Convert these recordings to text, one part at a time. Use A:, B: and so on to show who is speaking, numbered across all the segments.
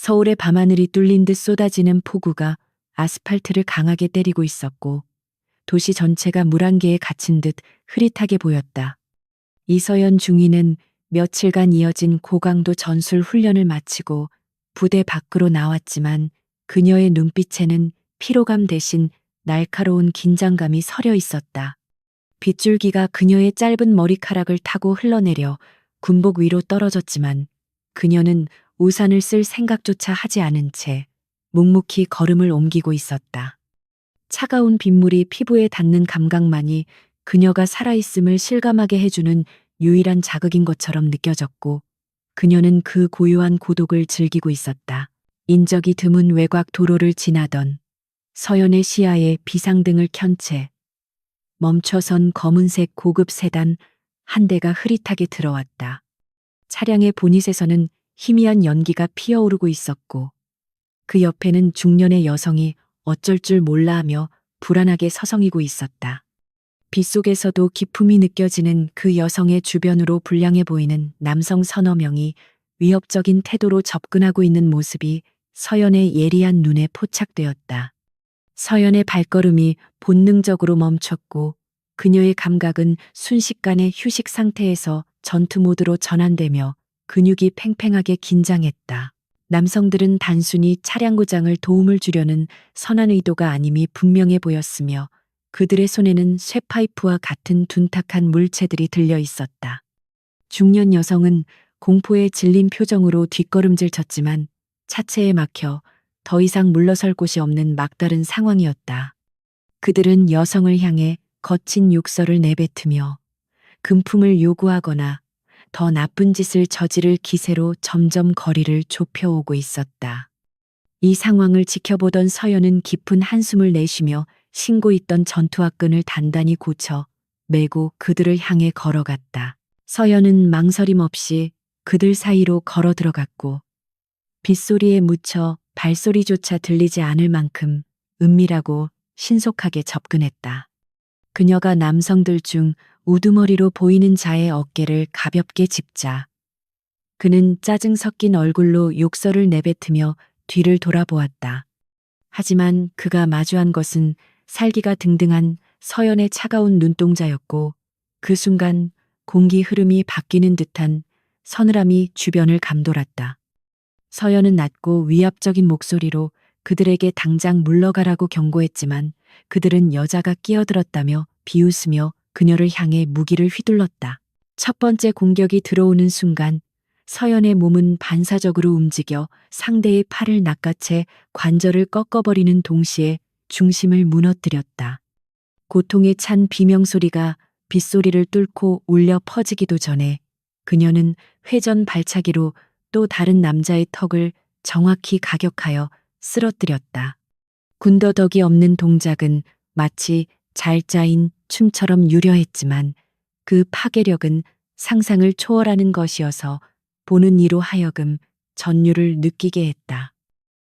A: 서울의 밤하늘이 뚫린 듯 쏟아지는 폭우가 아스팔트를 강하게 때리고 있었고 도시 전체가 물안개에 갇힌 듯 흐릿하게 보였다. 이서연 중위는 며칠간 이어진 고강도 전술 훈련을 마치고 부대 밖으로 나왔지만 그녀의 눈빛에는 피로감 대신 날카로운 긴장감이 서려 있었다. 빗줄기가 그녀의 짧은 머리카락을 타고 흘러내려 군복 위로 떨어졌지만 그녀는 우산을 쓸 생각조차 하지 않은 채 묵묵히 걸음을 옮기고 있었다. 차가운 빗물이 피부에 닿는 감각만이 그녀가 살아있음을 실감하게 해주는 유일한 자극인 것처럼 느껴졌고 그녀는 그 고요한 고독을 즐기고 있었다. 인적이 드문 외곽 도로를 지나던 서연의 시야에 비상등을 켠 채 멈춰선 검은색 고급 세단 한 대가 흐릿하게 들어왔다. 차량의 보닛에서는 희미한 연기가 피어오르고 있었고 그 옆에는 중년의 여성이 어쩔 줄 몰라 하며 불안하게 서성이고 있었다. 빗속에서도 기품이 느껴지는 그 여성의 주변으로 불량해 보이는 남성 서너 명이 위협적인 태도로 접근하고 있는 모습이 서연의 예리한 눈에 포착되었다. 서연의 발걸음이 본능적으로 멈췄고 그녀의 감각은 순식간에 휴식 상태에서 전투 모드로 전환되며 근육이 팽팽하게 긴장했다. 남성들은 단순히 차량 고장을 도움을 주려는 선한 의도가 아님이 분명해 보였으며 그들의 손에는 쇠파이프와 같은 둔탁한 물체들이 들려 있었다. 중년 여성은 공포에 질린 표정으로 뒷걸음질 쳤지만 차체에 막혀 더 이상 물러설 곳이 없는 막다른 상황이었다. 그들은 여성을 향해 거친 욕설을 내뱉으며 금품을 요구하거나 더 나쁜 짓을 저지를 기세로 점점 거리를 좁혀오고 있었다. 이 상황을 지켜보던 서연은 깊은 한숨을 내쉬며 신고 있던 전투화 끈을 단단히 고쳐 메고 그들을 향해 걸어갔다. 서연은 망설임 없이 그들 사이로 걸어 들어갔고 빗소리에 묻혀 발소리조차 들리지 않을 만큼 은밀하고 신속하게 접근했다. 그녀가 남성들 중 우두머리로 보이는 자의 어깨를 가볍게 짚자 그는 짜증 섞인 얼굴로 욕설을 내뱉으며 뒤를 돌아보았다. 하지만 그가 마주한 것은 살기가 등등한 서연의 차가운 눈동자였고 그 순간 공기 흐름이 바뀌는 듯한 서늘함이 주변을 감돌았다. 서연은 낮고 위압적인 목소리로 그들에게 당장 물러가라고 경고했지만 그들은 여자가 끼어들었다며 비웃으며 그녀를 향해 무기를 휘둘렀다. 첫 번째 공격이 들어오는 순간 서연의 몸은 반사적으로 움직여 상대의 팔을 낚아채 관절을 꺾어버리는 동시에 중심을 무너뜨렸다. 고통에 찬 비명소리가 빗소리를 뚫고 울려 퍼지기도 전에 그녀는 회전 발차기로 또 다른 남자의 턱을 정확히 가격하여 쓰러뜨렸다. 군더더기 없는 동작은 마치 잘 짜인 춤처럼 유려했지만 그 파괴력은 상상을 초월하는 것이어서 보는 이로 하여금 전율을 느끼게 했다.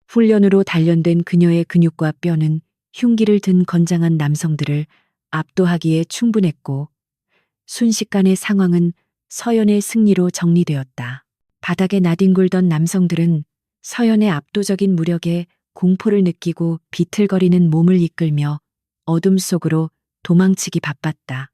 A: 훈련으로 단련된 그녀의 근육과 뼈는 흉기를 든 건장한 남성들을 압도하기에 충분했고 순식간에 상황은 서연의 승리로 정리되었다. 바닥에 나뒹굴던 남성들은 서연의 압도적인 무력에 공포를 느끼고 비틀거리는 몸을 이끌며 어둠 속으로 도망치기 바빴다.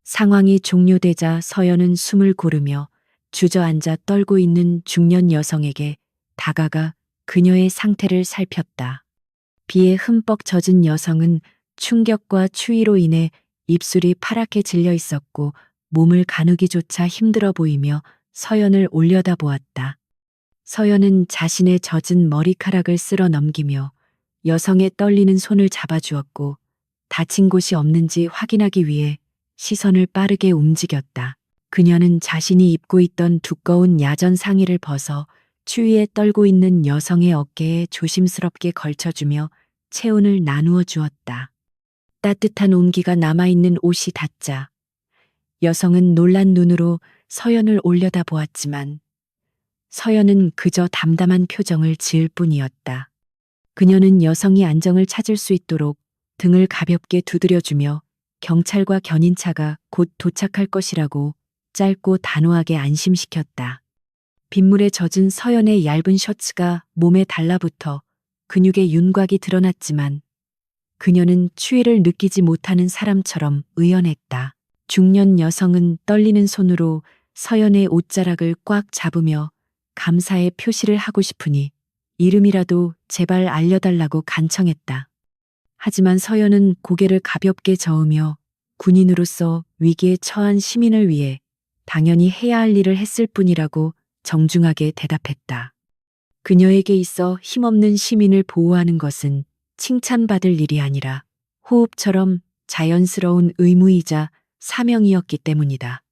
A: 상황이 종료되자 서연은 숨을 고르며 주저앉아 떨고 있는 중년 여성에게 다가가 그녀의 상태를 살폈다. 비에 흠뻑 젖은 여성은 충격과 추위로 인해 입술이 파랗게 질려 있었고 몸을 가누기조차 힘들어 보이며 서연을 올려다보았다. 서연은 자신의 젖은 머리카락을 쓸어 넘기며 여성의 떨리는 손을 잡아주었고 다친 곳이 없는지 확인하기 위해 시선을 빠르게 움직였다. 그녀는 자신이 입고 있던 두꺼운 야전 상의를 벗어 추위에 떨고 있는 여성의 어깨에 조심스럽게 걸쳐주며 체온을 나누어 주었다. 따뜻한 온기가 남아있는 옷이 닿자 여성은 놀란 눈으로 서연을 올려다보았지만 서연은 그저 담담한 표정을 지을 뿐이었다. 그녀는 여성이 안정을 찾을 수 있도록 등을 가볍게 두드려주며 경찰과 견인차가 곧 도착할 것이라고 짧고 단호하게 안심시켰다. 빗물에 젖은 서연의 얇은 셔츠가 몸에 달라붙어 근육의 윤곽이 드러났지만 그녀는 추위를 느끼지 못하는 사람처럼 의연했다. 중년 여성은 떨리는 손으로 서연의 옷자락을 꽉 잡으며 감사의 표시를 하고 싶으니 이름이라도 제발 알려달라고 간청했다. 하지만 서연은 고개를 가볍게 저으며 군인으로서 위기에 처한 시민을 위해 당연히 해야 할 일을 했을 뿐이라고 정중하게 대답했다. 그녀에게 있어 힘없는 시민을 보호하는 것은 칭찬받을 일이 아니라 호흡처럼 자연스러운 의무이자 사명이었기 때문이다.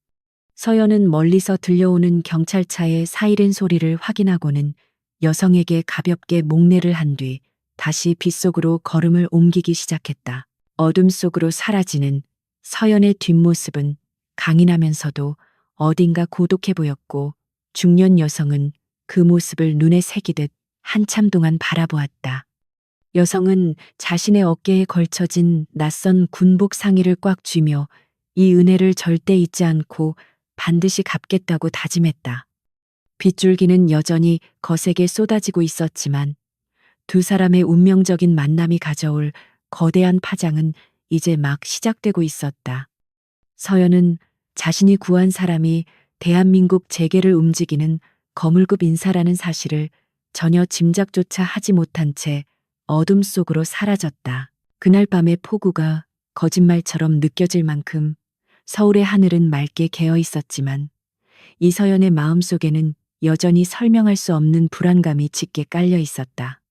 A: 서연은 멀리서 들려오는 경찰차의 사이렌 소리를 확인하고는 여성에게 가볍게 목례를 한 뒤 다시 빗속으로 걸음을 옮기기 시작했다. 어둠 속으로 사라지는 서연의 뒷모습은 강인하면서도 어딘가 고독해 보였고 중년 여성은 그 모습을 눈에 새기듯 한참 동안 바라보았다. 여성은 자신의 어깨에 걸쳐진 낯선 군복 상의를 꽉 쥐며 이 은혜를 절대 잊지 않고 반드시 갚겠다고 다짐했다. 빗줄기는 여전히 거세게 쏟아지고 있었지만 두 사람의 운명적인 만남이 가져올 거대한 파장은 이제 막 시작되고 있었다. 서연은 자신이 구한 사람이 대한민국 재계를 움직이는 거물급 인사라는 사실을 전혀 짐작조차 하지 못한 채 어둠 속으로 사라졌다. 그날 밤의 폭우가 거짓말처럼 느껴질 만큼 서울의 하늘은 맑게 개어 있었지만 이서연의 마음속에는 여전히 설명할 수 없는 불안감이 짙게 깔려 있었다.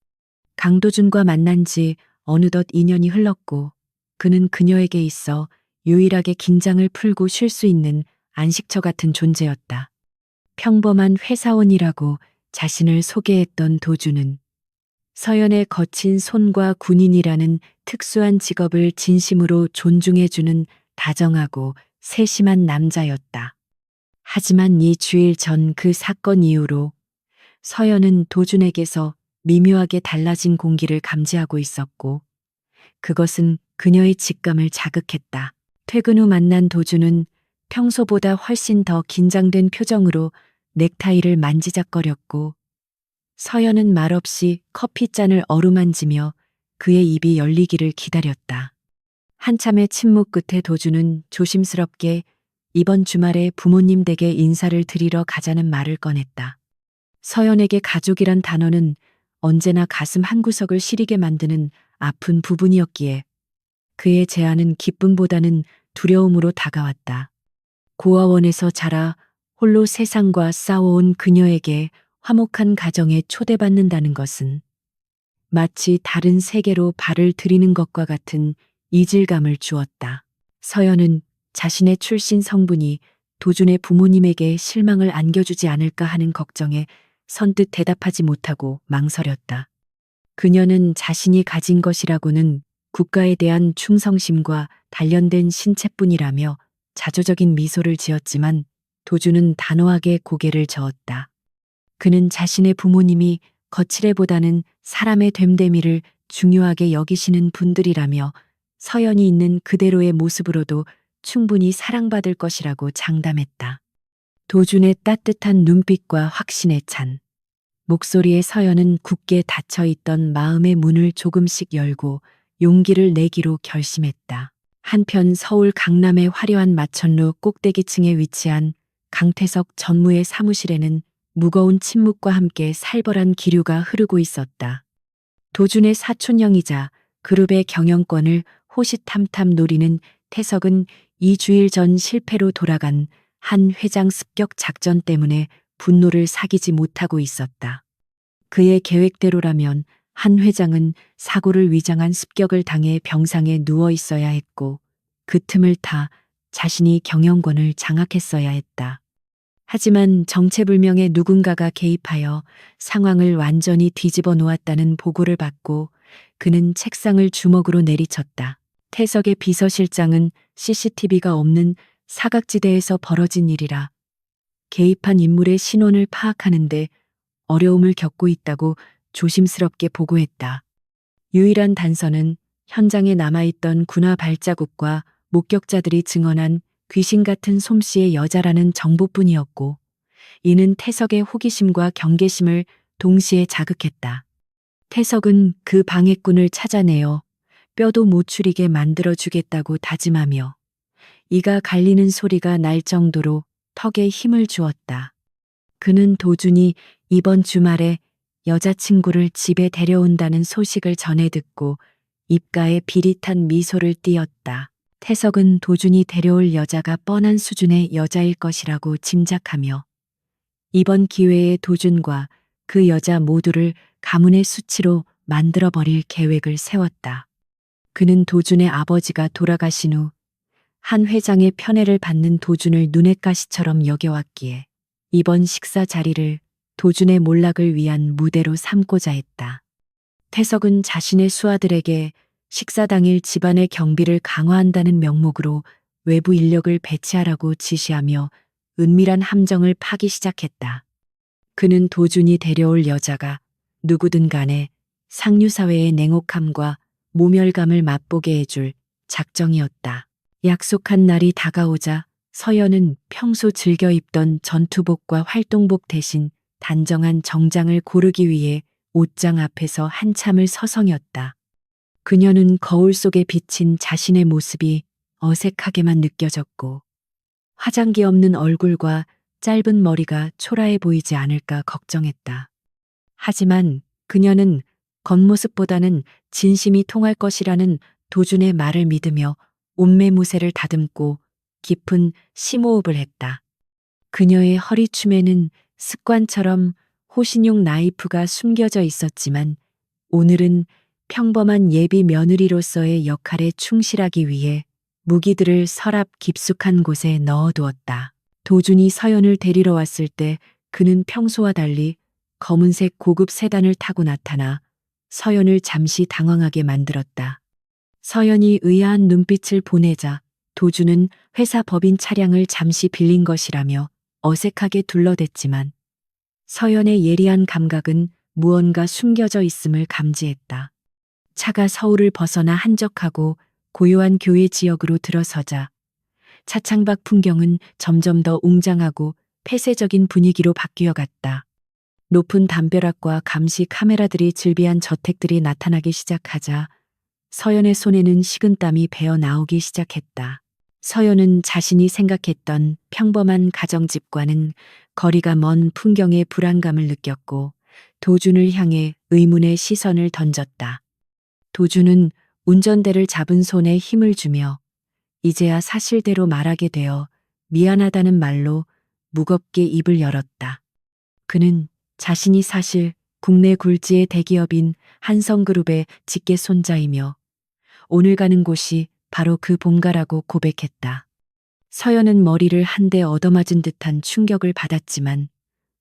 A: 강도준과 만난 지 어느덧 2년이 흘렀고 그는 그녀에게 있어 유일하게 긴장을 풀고 쉴 수 있는 안식처 같은 존재였다. 평범한 회사원이라고 자신을 소개했던 도준은 서연의 거친 손과 군인이라는 특수한 직업을 진심으로 존중해주는 다정하고 세심한 남자였다. 하지만 2주일 전 그 사건 이후로 서연은 도준에게서 미묘하게 달라진 공기를 감지하고 있었고 그것은 그녀의 직감을 자극했다. 퇴근 후 만난 도준은 평소보다 훨씬 더 긴장된 표정으로 넥타이를 만지작거렸고 서연은 말없이 커피잔을 어루만지며 그의 입이 열리기를 기다렸다. 한참의 침묵 끝에 도준은 조심스럽게 이번 주말에 부모님 댁에 인사를 드리러 가자는 말을 꺼냈다. 서연에게 가족이란 단어는 언제나 가슴 한구석을 시리게 만드는 아픈 부분이었기에 그의 제안은 기쁨보다는 두려움으로 다가왔다. 고아원에서 자라 홀로 세상과 싸워온 그녀에게 화목한 가정에 초대받는다는 것은 마치 다른 세계로 발을 들이는 것과 같은 이질감을 주었다. 서연은 자신의 출신 성분이 도준의 부모님에게 실망을 안겨주지 않을까 하는 걱정에 선뜻 대답하지 못하고 망설였다. 그녀는 자신이 가진 것이라고는 국가에 대한 충성심과 단련된 신체뿐이라며 자조적인 미소를 지었지만 도준은 단호하게 고개를 저었다. 그는 자신의 부모님이 거칠애보다는 사람의 됨됨이를 중요하게 여기시는 분들이라며 서연이 있는 그대로의 모습으로도 충분히 사랑받을 것이라고 장담했다. 도준의 따뜻한 눈빛과 확신에 찬 목소리에 서연은 굳게 닫혀있던 마음의 문을 조금씩 열고 용기를 내기로 결심했다. 한편 서울 강남의 화려한 마천루 꼭대기층에 위치한 강태석 전무의 사무실에는 무거운 침묵과 함께 살벌한 기류가 흐르고 있었다. 도준의 사촌형이자 그룹의 경영권을 호시탐탐 노리는 태석은 2주일 전 실패로 돌아간 한 회장 습격 작전 때문에 분노를 사기지 못하고 있었다. 그의 계획대로라면 한 회장은 사고를 위장한 습격을 당해 병상에 누워 있어야 했고 그 틈을 타 자신이 경영권을 장악했어야 했다. 하지만 정체불명의 누군가가 개입하여 상황을 완전히 뒤집어 놓았다는 보고를 받고 그는 책상을 주먹으로 내리쳤다. 태석의 비서실장은 CCTV가 없는 사각지대에서 벌어진 일이라 개입한 인물의 신원을 파악하는데 어려움을 겪고 있다고 조심스럽게 보고했다. 유일한 단서는 현장에 남아있던 군화 발자국과 목격자들이 증언한 귀신 같은 솜씨의 여자라는 정보뿐이었고 이는 태석의 호기심과 경계심을 동시에 자극했다. 태석은 그 방해꾼을 찾아내어 뼈도 못 추리게 만들어주겠다고 다짐하며 이가 갈리는 소리가 날 정도로 턱에 힘을 주었다. 그는 도준이 이번 주말에 여자친구를 집에 데려온다는 소식을 전해 듣고 입가에 비릿한 미소를 띄었다. 태석은 도준이 데려올 여자가 뻔한 수준의 여자일 것이라고 짐작하며 이번 기회에 도준과 그 여자 모두를 가문의 수치로 만들어버릴 계획을 세웠다. 그는 도준의 아버지가 돌아가신 후 한 회장의 편애를 받는 도준을 눈엣 가시처럼 여겨왔기에 이번 식사 자리를 도준의 몰락을 위한 무대로 삼고자 했다. 태석은 자신의 수하들에게 식사 당일 집안의 경비를 강화한다는 명목으로 외부 인력을 배치하라고 지시하며 은밀한 함정을 파기 시작했다. 그는 도준이 데려올 여자가 누구든 간에 상류사회의 냉혹함과 모멸감을 맛보게 해줄 작정이었다. 약속한 날이 다가오자 서연은 평소 즐겨 입던 전투복과 활동복 대신 단정한 정장을 고르기 위해 옷장 앞에서 한참을 서성였다. 그녀는 거울 속에 비친 자신의 모습이 어색하게만 느껴졌고 화장기 없는 얼굴과 짧은 머리가 초라해 보이지 않을까 걱정했다. 하지만 그녀는 겉모습보다는 진심이 통할 것이라는 도준의 말을 믿으며 옷매무새를 다듬고 깊은 심호흡을 했다. 그녀의 허리춤에는 습관처럼 호신용 나이프가 숨겨져 있었지만 오늘은 평범한 예비 며느리로서의 역할에 충실하기 위해 무기들을 서랍 깊숙한 곳에 넣어두었다. 도준이 서연을 데리러 왔을 때 그는 평소와 달리 검은색 고급 세단을 타고 나타나 서연을 잠시 당황하게 만들었다. 서연이 의아한 눈빛을 보내자 도준은 회사 법인 차량을 잠시 빌린 것이라며 어색하게 둘러댔지만 서연의 예리한 감각은 무언가 숨겨져 있음을 감지했다. 차가 서울을 벗어나 한적하고 고요한 교외 지역으로 들어서자 차창밖 풍경은 점점 더 웅장하고 폐쇄적인 분위기로 바뀌어 갔다. 높은 담벼락과 감시 카메라들이 즐비한 저택들이 나타나기 시작하자 서연의 손에는 식은땀이 배어 나오기 시작했다. 서연은 자신이 생각했던 평범한 가정집과는 거리가 먼 풍경의 불안감을 느꼈고 도준을 향해 의문의 시선을 던졌다. 도준은 운전대를 잡은 손에 힘을 주며 이제야 사실대로 말하게 되어 미안하다는 말로 무겁게 입을 열었다. 그는 자신이 사실 국내 굴지의 대기업인 한성그룹의 직계 손자이며 오늘 가는 곳이 바로 그 본가라고 고백했다. 서연은 머리를 한 대 얻어맞은 듯한 충격을 받았지만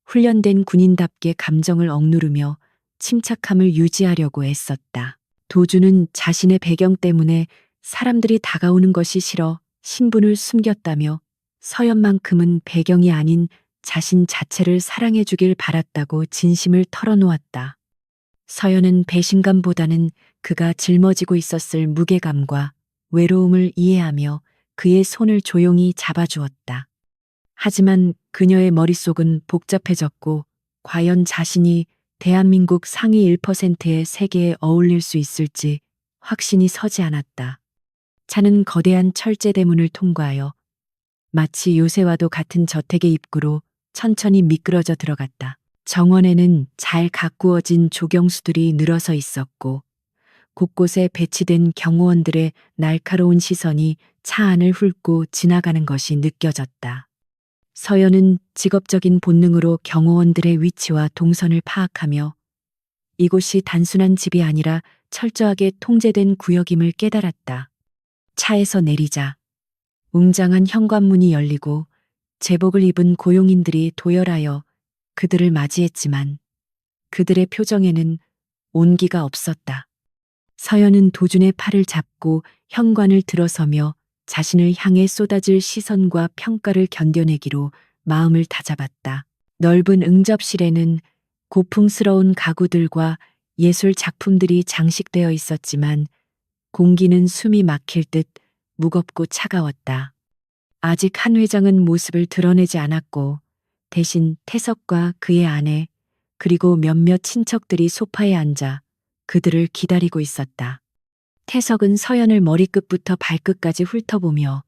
A: 훈련된 군인답게 감정을 억누르며 침착함을 유지하려고 애썼다. 도준은 자신의 배경 때문에 사람들이 다가오는 것이 싫어 신분을 숨겼다며 서연만큼은 배경이 아닌 자신 자체를 사랑해 주길 바랐다고 진심을 털어놓았다. 서연은 배신감보다는 그가 짊어지고 있었을 무게감과 외로움을 이해하며 그의 손을 조용히 잡아주었다. 하지만 그녀의 머릿속은 복잡해졌고 과연 자신이 대한민국 상위 1%의 세계에 어울릴 수 있을지 확신이 서지 않았다. 차는 거대한 철제대문을 통과하여 마치 요새와도 같은 저택의 입구로 천천히 미끄러져 들어갔다. 정원에는 잘 가꾸어진 조경수들이 늘어서 있었고 곳곳에 배치된 경호원들의 날카로운 시선이 차 안을 훑고 지나가는 것이 느껴졌다. 서연은 직업적인 본능으로 경호원들의 위치와 동선을 파악하며 이곳이 단순한 집이 아니라 철저하게 통제된 구역임을 깨달았다. 차에서 내리자 웅장한 현관문이 열리고 제복을 입은 고용인들이 도열하여 그들을 맞이했지만 그들의 표정에는 온기가 없었다. 서연은 도준의 팔을 잡고 현관을 들어서며 자신을 향해 쏟아질 시선과 평가를 견뎌내기로 마음을 다잡았다. 넓은 응접실에는 고풍스러운 가구들과 예술 작품들이 장식되어 있었지만 공기는 숨이 막힐 듯 무겁고 차가웠다. 아직 한 회장은 모습을 드러내지 않았고 대신 태석과 그의 아내, 그리고 몇몇 친척들이 소파에 앉아 그들을 기다리고 있었다. 태석은 서연을 머리끝부터 발끝까지 훑어보며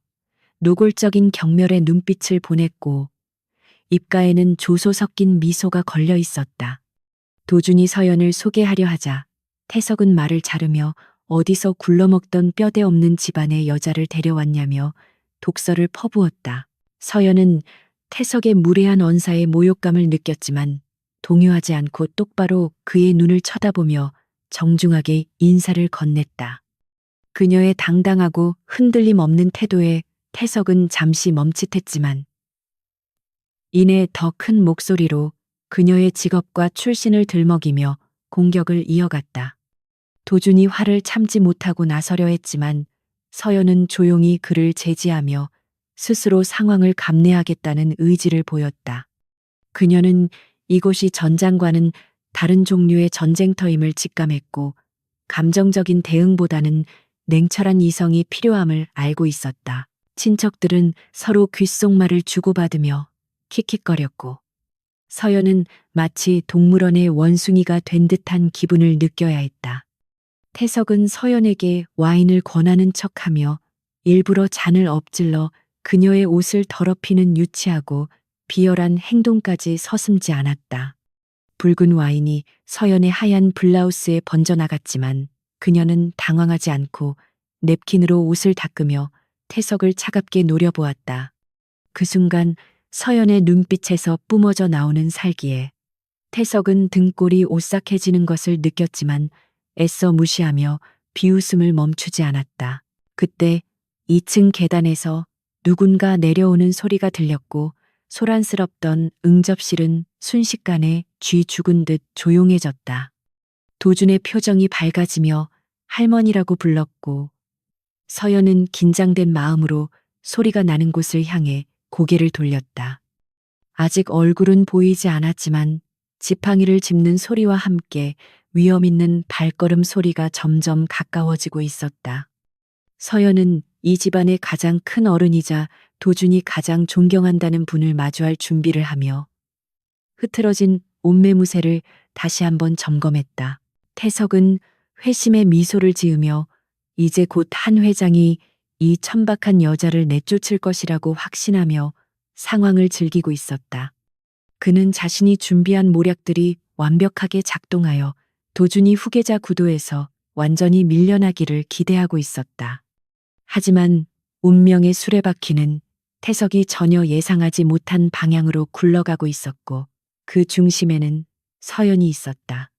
A: 노골적인 경멸의 눈빛을 보냈고 입가에는 조소 섞인 미소가 걸려 있었다. 도준이 서연을 소개하려 하자 태석은 말을 자르며 어디서 굴러먹던 뼈대 없는 집안의 여자를 데려왔냐며 독설을 퍼부었다. 서연은 태석의 무례한 언사에 모욕감을 느꼈지만 동요하지 않고 똑바로 그의 눈을 쳐다보며 정중하게 인사를 건넸다. 그녀의 당당하고 흔들림 없는 태도에 태석은 잠시 멈칫했지만 이내 더 큰 목소리로 그녀의 직업과 출신을 들먹이며 공격을 이어갔다. 도준이 화를 참지 못하고 나서려 했지만 서연은 조용히 그를 제지하며 스스로 상황을 감내하겠다는 의지를 보였다. 그녀는 이곳이 전장과는 다른 종류의 전쟁터임을 직감했고 감정적인 대응보다는 냉철한 이성이 필요함을 알고 있었다. 친척들은 서로 귓속말을 주고받으며 킥킥거렸고 서연은 마치 동물원의 원숭이가 된 듯한 기분을 느껴야 했다. 태석은 서연에게 와인을 권하는 척하며 일부러 잔을 엎질러 그녀의 옷을 더럽히는 유치하고 비열한 행동까지 서슴지 않았다. 붉은 와인이 서연의 하얀 블라우스에 번져나갔지만 그녀는 당황하지 않고 냅킨으로 옷을 닦으며 태석을 차갑게 노려보았다. 그 순간 서연의 눈빛에서 뿜어져 나오는 살기에 태석은 등골이 오싹해지는 것을 느꼈지만 애써 무시하며 비웃음을 멈추지 않았다. 그때 2층 계단에서 누군가 내려오는 소리가 들렸고 소란스럽던 응접실은 순식간에 쥐 죽은 듯 조용해졌다. 도준의 표정이 밝아지며 할머니라고 불렀고 서연은 긴장된 마음으로 소리가 나는 곳을 향해 고개를 돌렸다. 아직 얼굴은 보이지 않았지만 지팡이를 짚는 소리와 함께 위험 있는 발걸음 소리가 점점 가까워지고 있었다. 서연은 이 집안의 가장 큰 어른이자 도준이 가장 존경한다는 분을 마주할 준비를 하며 흐트러진 옷매무새를 다시 한번 점검했다. 태석은 회심의 미소를 지으며 이제 곧 한 회장이 이 천박한 여자를 내쫓을 것이라고 확신하며 상황을 즐기고 있었다. 그는 자신이 준비한 모략들이 완벽하게 작동하여 도준이 후계자 구도에서 완전히 밀려나기를 기대하고 있었다. 하지만 운명의 수레바퀴는 태석이 전혀 예상하지 못한 방향으로 굴러가고 있었고 그 중심에는 서연이 있었다.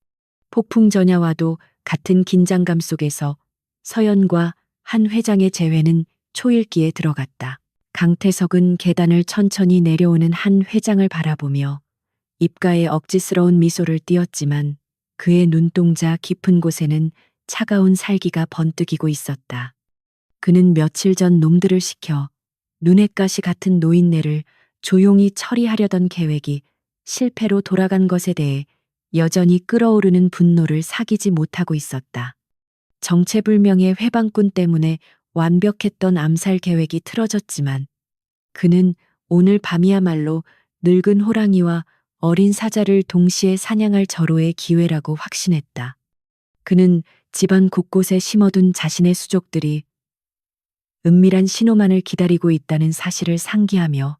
A: 폭풍 전야와도 같은 긴장감 속에서 서연과 한 회장의 재회는 초읽기에 들어갔다. 강태석은 계단을 천천히 내려오는 한 회장을 바라보며 입가에 억지스러운 미소를 띄었지만 그의 눈동자 깊은 곳에는 차가운 살기가 번뜩이고 있었다. 그는 며칠 전 놈들을 시켜 눈엣 가시 같은 노인네를 조용히 처리하려던 계획이 실패로 돌아간 것에 대해 여전히 끓어오르는 분노를 사귀지 못하고 있었다. 정체불명의 회방꾼 때문에 완벽했던 암살 계획이 틀어졌지만 그는 오늘 밤이야말로 늙은 호랑이와 어린 사자를 동시에 사냥할 절호의 기회라고 확신했다. 그는 집안 곳곳에 심어둔 자신의 수족들이 은밀한 신호만을 기다리고 있다는 사실을 상기하며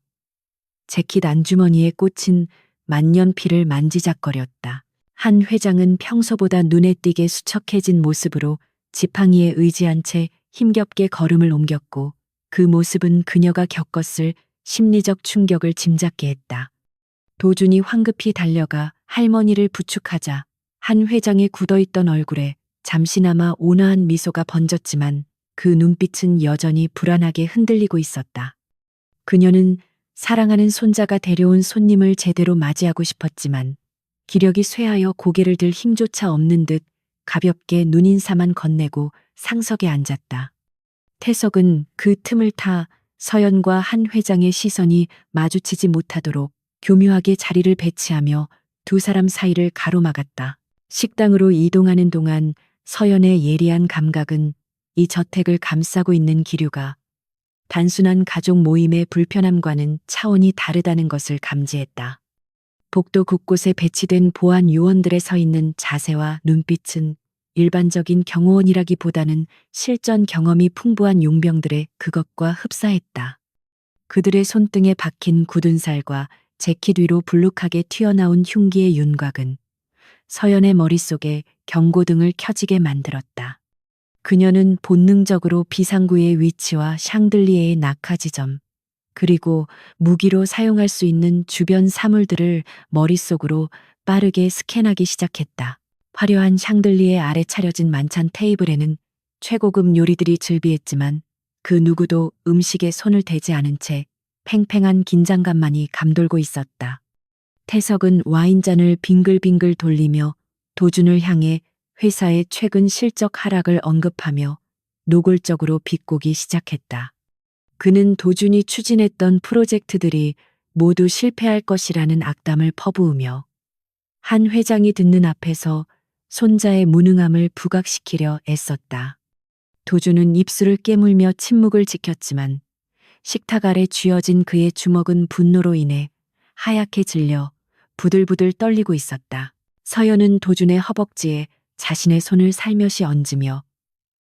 A: 재킷 안주머니에 꽂힌 만년필을 만지작거렸다. 한 회장은 평소보다 눈에 띄게 수척해진 모습으로 지팡이에 의지한 채 힘겹게 걸음을 옮겼고 그 모습은 그녀가 겪었을 심리적 충격을 짐작게 했다. 도준이 황급히 달려가 할머니를 부축하자 한 회장의 굳어있던 얼굴에 잠시나마 온화한 미소가 번졌지만 그 눈빛은 여전히 불안하게 흔들리고 있었다. 그녀는 사랑하는 손자가 데려온 손님을 제대로 맞이하고 싶었지만 기력이 쇠하여 고개를 들 힘조차 없는 듯 가볍게 눈인사만 건네고 상석에 앉았다. 태석은 그 틈을 타 서연과 한 회장의 시선이 마주치지 못하도록 교묘하게 자리를 배치하며 두 사람 사이를 가로막았다. 식당으로 이동하는 동안 서연의 예리한 감각은 이 저택을 감싸고 있는 기류가 단순한 가족 모임의 불편함과는 차원이 다르다는 것을 감지했다. 복도 곳곳에 배치된 보안 요원들의 서 있는 자세와 눈빛은 일반적인 경호원이라기보다는 실전 경험이 풍부한 용병들의 그것과 흡사했다. 그들의 손등에 박힌 굳은 살과 재킷 위로 불룩하게 튀어나온 흉기의 윤곽은 서연의 머릿속에 경고등을 켜지게 만들었다. 그녀는 본능적으로 비상구의 위치와 샹들리에의 낙하 지점, 그리고 무기로 사용할 수 있는 주변 사물들을 머릿속으로 빠르게 스캔하기 시작했다. 화려한 샹들리에 아래 차려진 만찬 테이블에는 최고급 요리들이 즐비했지만 그 누구도 음식에 손을 대지 않은 채 팽팽한 긴장감만이 감돌고 있었다. 태석은 와인잔을 빙글빙글 돌리며 도준을 향해 회사의 최근 실적 하락을 언급하며 노골적으로 비꼬기 시작했다. 그는 도준이 추진했던 프로젝트들이 모두 실패할 것이라는 악담을 퍼부으며 한 회장이 듣는 앞에서 손자의 무능함을 부각시키려 애썼다. 도준은 입술을 깨물며 침묵을 지켰지만 식탁 아래 쥐어진 그의 주먹은 분노로 인해 하얗게 질려 부들부들 떨리고 있었다. 서연은 도준의 허벅지에 자신의 손을 살며시 얹으며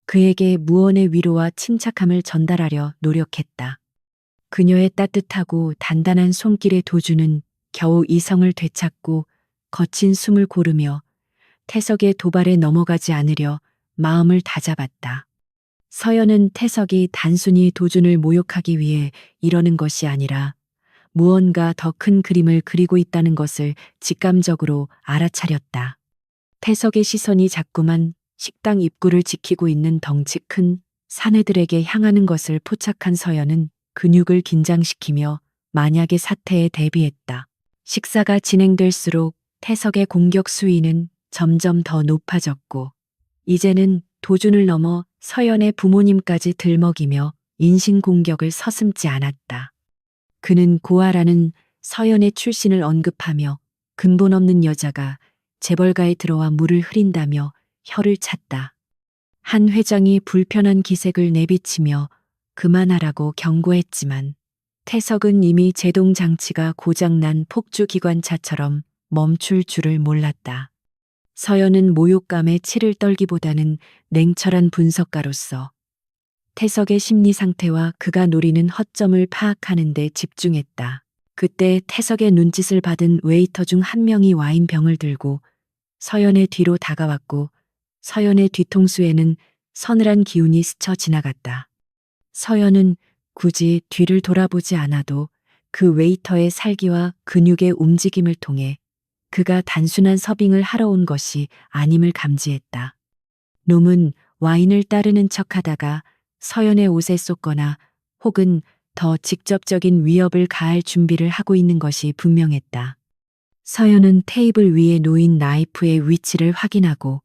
A: 그에게 무언의 위로와 침착함을 전달하려 노력했다. 그녀의 따뜻하고 단단한 손길에 도준은 겨우 이성을 되찾고 거친 숨을 고르며 태석의 도발에 넘어가지 않으려 마음을 다잡았다. 서연은 태석이 단순히 도준을 모욕하기 위해 이러는 것이 아니라 무언가 더 큰 그림을 그리고 있다는 것을 직감적으로 알아차렸다. 태석의 시선이 자꾸만 식당 입구를 지키고 있는 덩치 큰 사내들에게 향하는 것을 포착한 서연은 근육을 긴장시키며 만약의 사태에 대비했다. 식사가 진행될수록 태석의 공격 수위는 점점 더 높아졌고 이제는 도준을 넘어 서연의 부모님까지 들먹이며 인신공격을 서슴지 않았다. 그는 고아라는 서연의 출신을 언급하며 근본 없는 여자가 재벌가에 들어와 물을 흐린다며 혀를 찼다. 한 회장이 불편한 기색을 내비치며 그만하라고 경고했지만 태석은 이미 제동 장치가 고장난 폭주기관차처럼 멈출 줄을 몰랐다. 서연은 모욕감에 치를 떨기보다는 냉철한 분석가로서 태석의 심리 상태와 그가 노리는 허점을 파악하는 데 집중했다. 그때 태석의 눈짓을 받은 웨이터 중 한 명이 와인병을 들고 서연의 뒤로 다가왔고 서연의 뒤통수에는 서늘한 기운이 스쳐 지나갔다. 서연은 굳이 뒤를 돌아보지 않아도 그 웨이터의 살기와 근육의 움직임을 통해 그가 단순한 서빙을 하러 온 것이 아님을 감지했다. 놈은 와인을 따르는 척하다가 서연의 옷에 쏟거나 혹은 더 직접적인 위협을 가할 준비를 하고 있는 것이 분명했다. 서연은 테이블 위에 놓인 나이프의 위치를 확인하고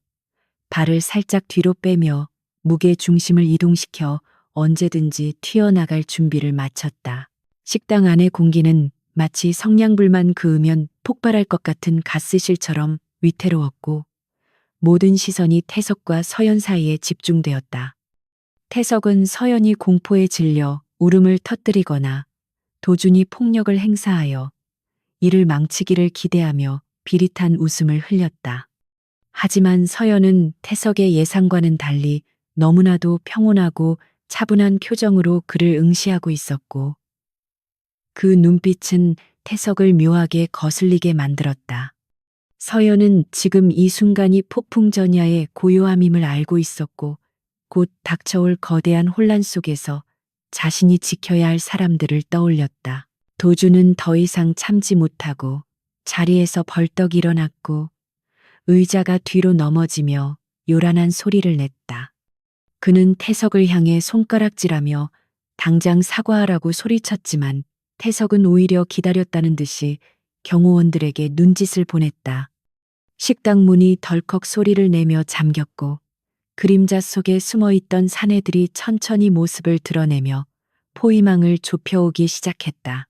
A: 발을 살짝 뒤로 빼며 무게 중심을 이동시켜 언제든지 튀어나갈 준비를 마쳤다. 식당 안의 공기는 마치 성냥불만 그으면 폭발할 것 같은 가스실처럼 위태로웠고 모든 시선이 태석과 서연 사이에 집중되었다. 태석은 서연이 공포에 질려 울음을 터뜨리거나 도준이 폭력을 행사하여 이를 망치기를 기대하며 비릿한 웃음을 흘렸다. 하지만 서연은 태석의 예상과는 달리 너무나도 평온하고 차분한 표정으로 그를 응시하고 있었고 그 눈빛은 태석을 묘하게 거슬리게 만들었다. 서연은 지금 이 순간이 폭풍전야의 고요함임을 알고 있었고 곧 닥쳐올 거대한 혼란 속에서 자신이 지켜야 할 사람들을 떠올렸다. 도준은 더 이상 참지 못하고 자리에서 벌떡 일어났고 의자가 뒤로 넘어지며 요란한 소리를 냈다. 그는 태석을 향해 손가락질하며 당장 사과하라고 소리쳤지만 태석은 오히려 기다렸다는 듯이 경호원들에게 눈짓을 보냈다. 식당 문이 덜컥 소리를 내며 잠겼고 그림자 속에 숨어있던 사내들이 천천히 모습을 드러내며 포위망을 좁혀오기 시작했다.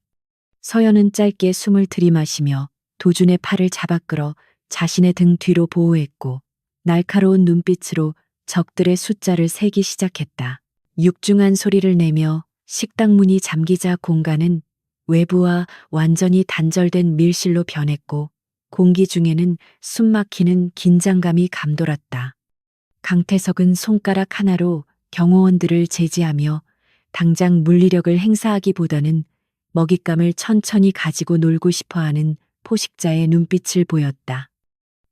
A: 서연은 짧게 숨을 들이마시며 도준의 팔을 잡아 끌어 자신의 등 뒤로 보호했고 날카로운 눈빛으로 적들의 숫자를 세기 시작했다. 육중한 소리를 내며 식당 문이 잠기자 공간은 외부와 완전히 단절된 밀실로 변했고 공기 중에는 숨막히는 긴장감이 감돌았다. 강태석은 손가락 하나로 경호원들을 제지하며 당장 물리력을 행사하기보다는 먹잇감을 천천히 가지고 놀고 싶어하는 포식자의 눈빛을 보였다.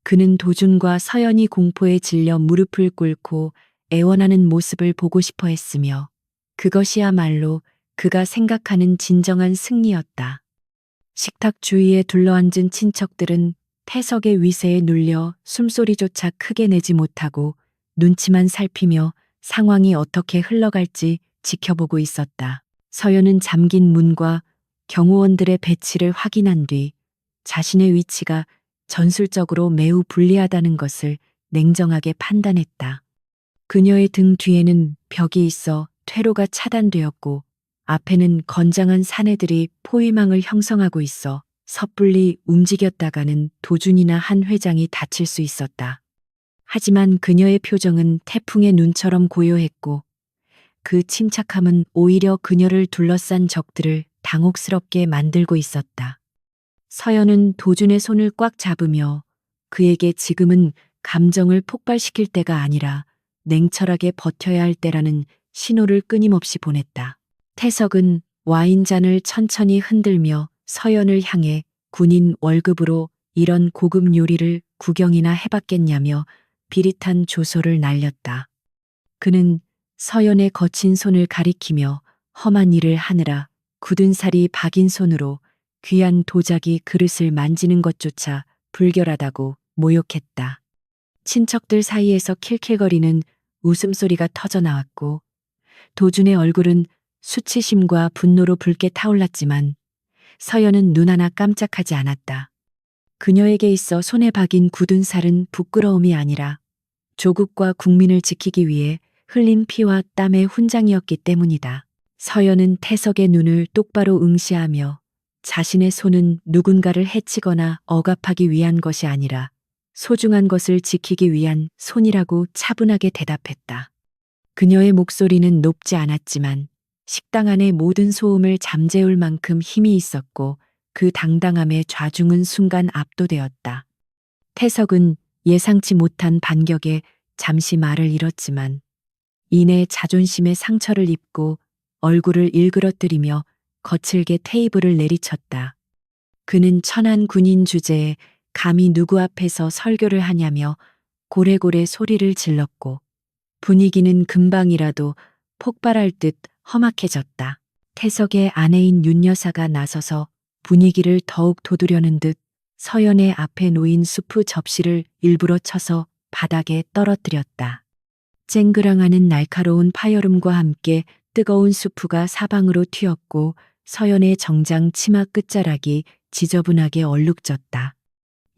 A: 그는 도준과 서연이 공포에 질려 무릎을 꿇고 애원하는 모습을 보고 싶어 했으며 그것이야말로 그가 생각하는 진정한 승리였다. 식탁 주위에 둘러앉은 친척들은 태석의 위세에 눌려 숨소리조차 크게 내지 못하고 눈치만 살피며 상황이 어떻게 흘러갈지 지켜보고 있었다. 서연은 잠긴 문과 경호원들의 배치를 확인한 뒤 자신의 위치가 전술적으로 매우 불리하다는 것을 냉정하게 판단했다. 그녀의 등 뒤에는 벽이 있어 퇴로가 차단되었고 앞에는 건장한 사내들이 포위망을 형성하고 있어 섣불리 움직였다가는 도준이나 한 회장이 다칠 수 있었다. 하지만 그녀의 표정은 태풍의 눈처럼 고요했고 그 침착함은 오히려 그녀를 둘러싼 적들을 당혹스럽게 만들고 있었다. 서연은 도준의 손을 꽉 잡으며 그에게 지금은 감정을 폭발시킬 때가 아니라 냉철하게 버텨야 할 때라는 신호를 끊임없이 보냈다. 태석은 와인잔을 천천히 흔들며 서연을 향해 군인 월급으로 이런 고급 요리를 구경이나 해봤겠냐며 비릿한 조소를 날렸다. 그는 서연의 거친 손을 가리키며 험한 일을 하느라 굳은 살이 박인 손으로 귀한 도자기 그릇을 만지는 것조차 불결하다고 모욕했다. 친척들 사이에서 킬킬거리는 웃음소리가 터져 나왔고 도준의 얼굴은 수치심과 분노로 붉게 타올랐지만 서연은 눈 하나 깜짝하지 않았다. 그녀에게 있어 손에 박인 굳은 살은 부끄러움이 아니라 조국과 국민을 지키기 위해 흘린 피와 땀의 훈장이었기 때문이다. 서연은 태석의 눈을 똑바로 응시하며 자신의 손은 누군가를 해치거나 억압하기 위한 것이 아니라 소중한 것을 지키기 위한 손이라고 차분하게 대답했다. 그녀의 목소리는 높지 않았지만 식당 안의 모든 소음을 잠재울 만큼 힘이 있었고 그 당당함에 좌중은 순간 압도되었다. 태석은 예상치 못한 반격에 잠시 말을 잃었지만 이내 자존심에 상처를 입고 얼굴을 일그러뜨리며 거칠게 테이블을 내리쳤다. 그는 천한 군인 주제에 감히 누구 앞에서 설교를 하냐며 고래고래 소리를 질렀고 분위기는 금방이라도 폭발할 듯 험악해졌다. 태석의 아내인 윤 여사가 나서서 분위기를 더욱 돋우려는 듯 서연의 앞에 놓인 수프 접시를 일부러 쳐서 바닥에 떨어뜨렸다. 쨍그랑하는 날카로운 파열음과 함께 뜨거운 수프가 사방으로 튀었고 서연의 정장 치마 끝자락이 지저분하게 얼룩졌다.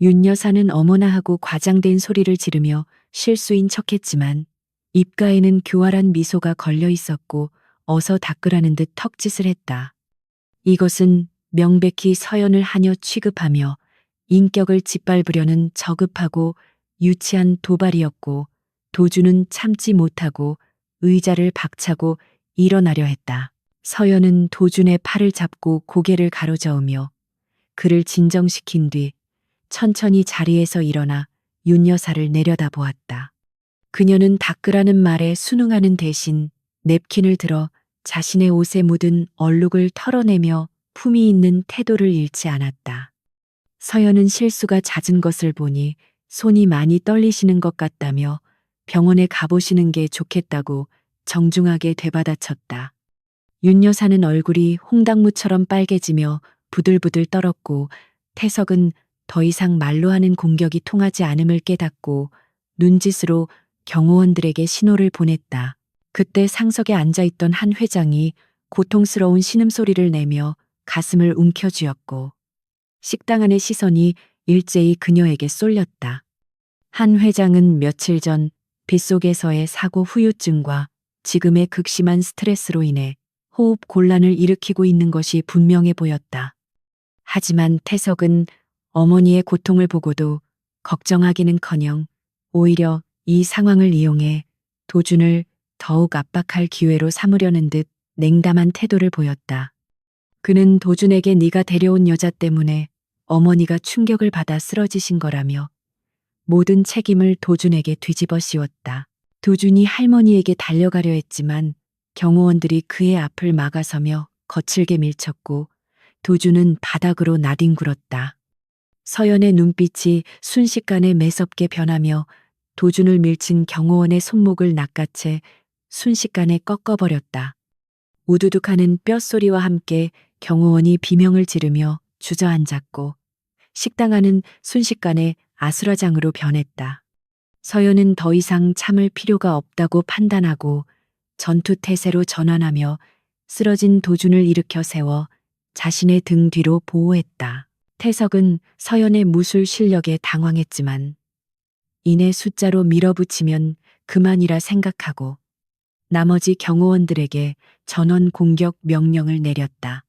A: 윤 여사는 어머나 하고 과장된 소리를 지르며 실수인 척했지만 입가에는 교활한 미소가 걸려 있었고 어서 닦으라는 듯 턱짓을 했다. 이것은 명백히 서연을 하녀 취급하며 인격을 짓밟으려는 저급하고 유치한 도발이었고 도주는 참지 못하고 의자를 박차고 일어나려 했다. 서연은 도준의 팔을 잡고 고개를 가로저으며 그를 진정시킨 뒤 천천히 자리에서 일어나 윤 여사를 내려다보았다. 그녀는 닦으라는 말에 순응하는 대신 냅킨을 들어 자신의 옷에 묻은 얼룩을 털어내며 품위 있는 태도를 잃지 않았다. 서연은 실수가 잦은 것을 보니 손이 많이 떨리시는 것 같다며 병원에 가보시는 게 좋겠다고 정중하게 되받아쳤다. 윤 여사는 얼굴이 홍당무처럼 빨개지며 부들부들 떨었고 태석은 더 이상 말로 하는 공격이 통하지 않음을 깨닫고 눈짓으로 경호원들에게 신호를 보냈다. 그때 상석에 앉아있던 한 회장이 고통스러운 신음소리를 내며 가슴을 움켜쥐었고 식당 안의 시선이 일제히 그녀에게 쏠렸다. 한 회장은 며칠 전 빗속에서의 사고 후유증과 지금의 극심한 스트레스로 인해 호흡 곤란을 일으키고 있는 것이 분명해 보였다. 하지만 태석은 어머니의 고통을 보고도 걱정하기는커녕 오히려 이 상황을 이용해 도준을 더욱 압박할 기회로 삼으려는 듯 냉담한 태도를 보였다. 그는 도준에게 네가 데려온 여자 때문에 어머니가 충격을 받아 쓰러지신 거라며 모든 책임을 도준에게 뒤집어 씌웠다. 도준이 할머니에게 달려가려 했지만 경호원들이 그의 앞을 막아서며 거칠게 밀쳤고 도준은 바닥으로 나뒹굴었다. 서연의 눈빛이 순식간에 매섭게 변하며 도준을 밀친 경호원의 손목을 낚아채 순식간에 꺾어버렸다. 우두둑하는 뼛소리와 함께 경호원이 비명을 지르며 주저앉았고 식당 안은 순식간에 아수라장으로 변했다. 서연은 더 이상 참을 필요가 없다고 판단하고 전투 태세로 전환하며 쓰러진 도준을 일으켜 세워 자신의 등 뒤로 보호했다. 태석은 서연의 무술 실력에 당황했지만 이내 숫자로 밀어붙이면 그만이라 생각하고 나머지 경호원들에게 전원 공격 명령을 내렸다.